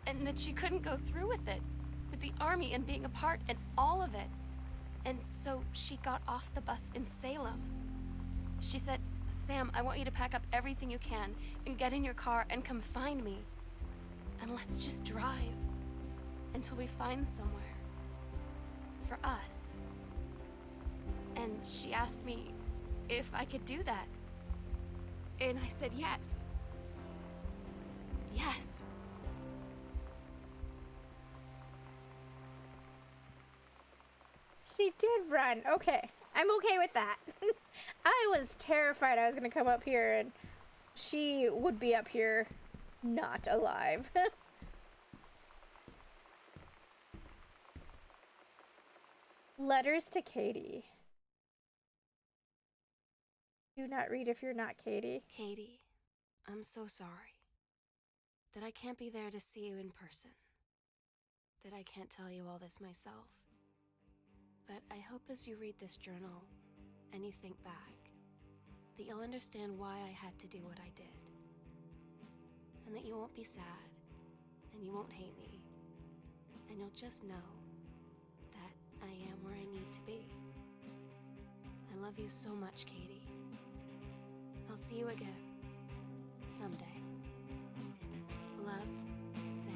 and that she couldn't go through with it, with the army and being apart and all of it. And so she got off the bus in Salem. She said, Sam, I want you to pack up everything you can and get in your car and come find me. And let's just drive until we find somewhere for us. And she asked me if I could do that. And I said yes. Yes. She did run. Okay. I'm okay with that. I was terrified I was going to come up here and she would be up here not alive. Letters to Katie. Do not read if you're not Katie. Katie, I'm so sorry that I can't be there to see you in person, that I can't tell you all this myself. But I hope as you read this journal and you think back, that you'll understand why I had to do what I did. And that you won't be sad, and you won't hate me, and you'll just know that I am where I need to be. I love you so much, Katie. I'll see you again, someday. Love, Sam.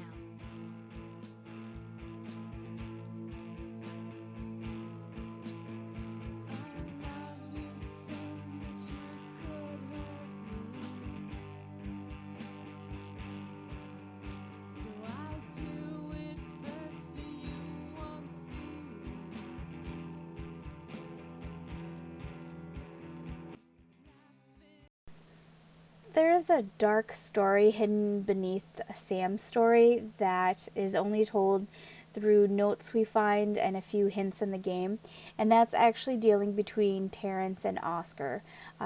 There is a dark story hidden beneath a Sam story that is only told through notes we find and a few hints in the game, and that's actually dealing between Terrence and Oscar,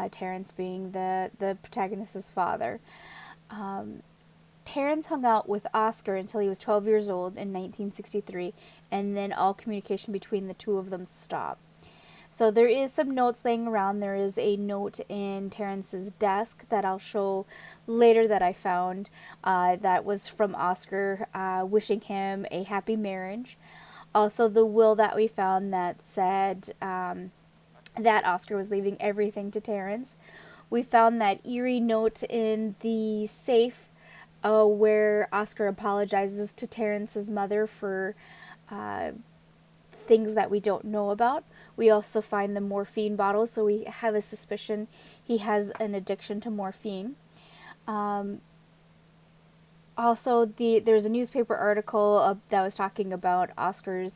Terrence being the protagonist's father. Terrence hung out with Oscar until he was 12 years old in 1963, and then all communication between the two of them stopped. So there is some notes laying around. There is a note in Terrence's desk that I'll show later that I found that was from Oscar wishing him a happy marriage. Also the will that we found that said that Oscar was leaving everything to Terrence. We found that eerie note in the safe where Oscar apologizes to Terrence's mother for things that we don't know about. We also find the morphine bottle, so we have a suspicion he has an addiction to morphine. Also, there's a newspaper article that was talking about Oscar's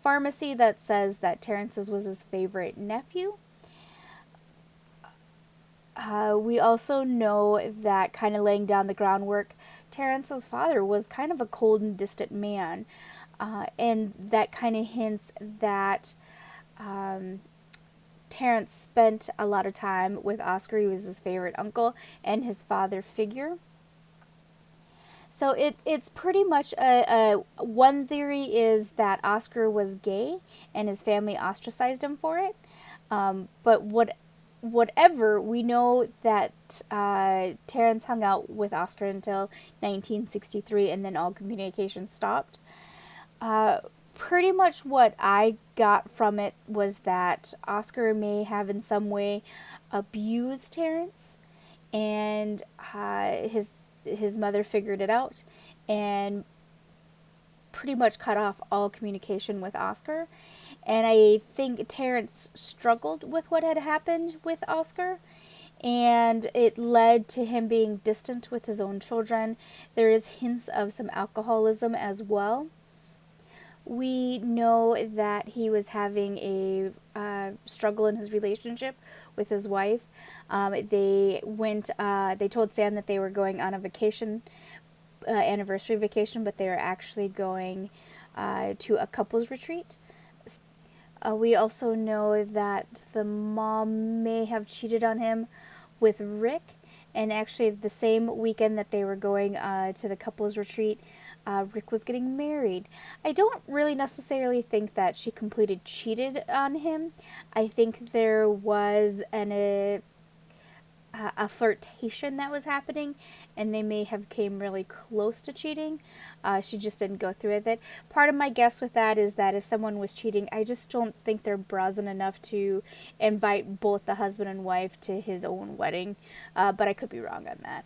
pharmacy that says that Terrence's was his favorite nephew. We also know that, kind of laying down the groundwork, Terrence's father was kind of a cold and distant man. And that kind of hints that Terrence spent a lot of time with Oscar. He was his favorite uncle and his father figure. So it's pretty much one theory is that Oscar was gay and his family ostracized him for it. But whatever, we know that Terrence hung out with Oscar until 1963, and then all communication stopped. Pretty much what I got from it was that Oscar may have in some way abused Terrence, and his mother figured it out and pretty much cut off all communication with Oscar. And I think Terrence struggled with what had happened with Oscar, and it led to him being distant with his own children. There is hints of some alcoholism as well. We know that he was having a struggle in his relationship with his wife. They told Sam that they were going on a vacation, anniversary vacation, but they were actually going to a couples retreat. We also know that the mom may have cheated on him with Rick, and actually the same weekend that they were going to the couples retreat, Rick was getting married. I don't really necessarily think that she completely cheated on him. I think there was a flirtation that was happening, and they may have came really close to cheating. She just didn't go through with it. Part of my guess with that is that if someone was cheating, I just don't think they're brazen enough to invite both the husband and wife to his own wedding, but I could be wrong on that.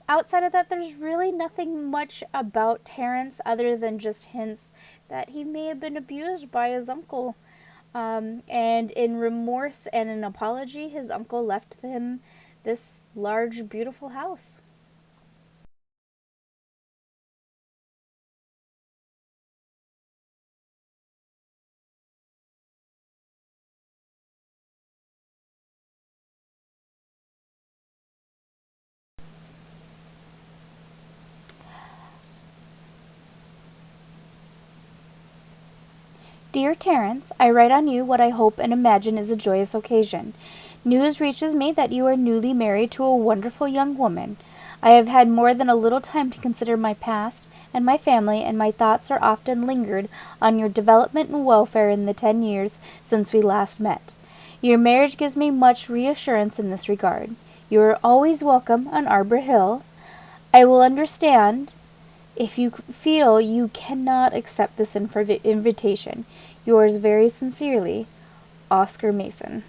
Outside of that, there's really nothing much about Terrence other than just hints that he may have been abused by his uncle. And in remorse and an apology, his uncle left him this large, beautiful house. Dear Terence, I write on you what I hope and imagine is a joyous occasion. News reaches me that you are newly married to a wonderful young woman. I have had more than a little time to consider my past and my family, and my thoughts are often lingered on your development and welfare in the 10 years since we last met. Your marriage gives me much reassurance in this regard. You are always welcome on Arbor Hill. I will understand if you feel you cannot accept this invitation. Yours very sincerely, Oscar Mason.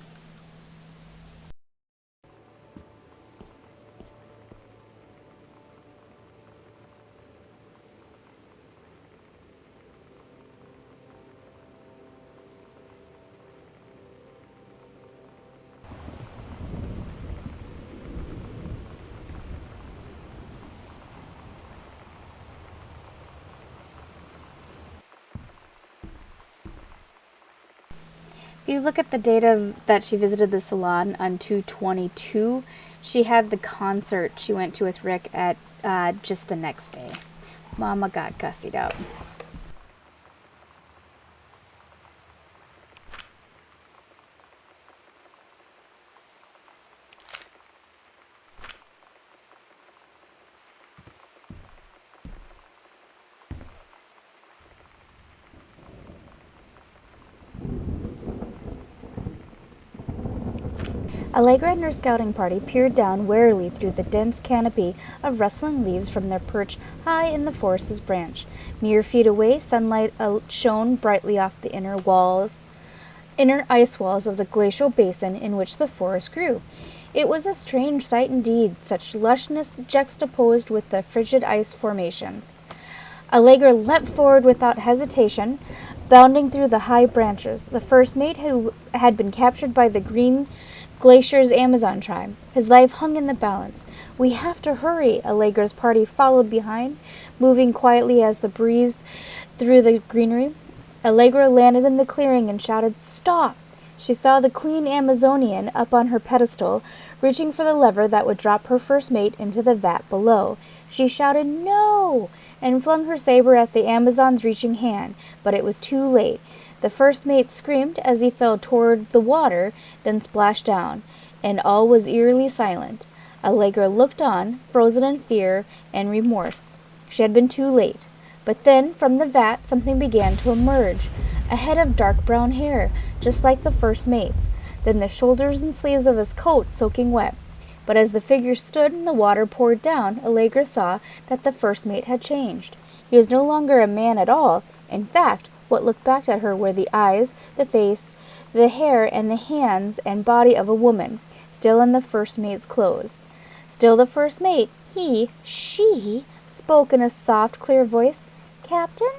If you look at the data that she visited the salon on 2/22, she had the concert she went to with Rick at just the next day. Mama got gussied out. Allegra and her scouting party peered down warily through the dense canopy of rustling leaves from their perch high in the forest's branch. Mere feet away, sunlight shone brightly off the inner ice walls of the glacial basin in which the forest grew. It was a strange sight indeed, such lushness juxtaposed with the frigid ice formations. Allegra leapt forward without hesitation, bounding through the high branches. The first mate, who had been captured by the Green Glacier's Amazon tribe. His life hung in the balance. We have to hurry, Allegra's party followed behind, moving quietly as the breeze through the greenery. Allegra landed in the clearing and shouted, "Stop!" She saw the Queen Amazonian up on her pedestal, reaching for the lever that would drop her first mate into the vat below. She shouted, "No!" and flung her saber at the Amazon's reaching hand, but it was too late. The first mate screamed as he fell toward the water, then splashed down, and all was eerily silent. Allegra looked on, frozen in fear and remorse. She had been too late. But then, from the vat, something began to emerge. A head of dark brown hair, just like the first mate's. Then the shoulders and sleeves of his coat soaking wet. But as the figure stood and the water poured down, Allegra saw that the first mate had changed. He was no longer a man at all. In fact, what looked back at her were the eyes, the face, the hair, and the hands and body of a woman, still in the first mate's clothes. Still the first mate, she, spoke in a soft, clear voice. "Captain?"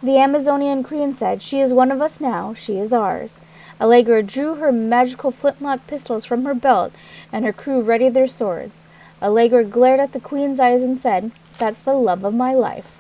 The Amazonian queen said, "She is one of us now, she is ours." Allegra drew her magical flintlock pistols from her belt, and her crew readied their swords. Allegra glared at the queen's eyes and said, "That's the love of my life."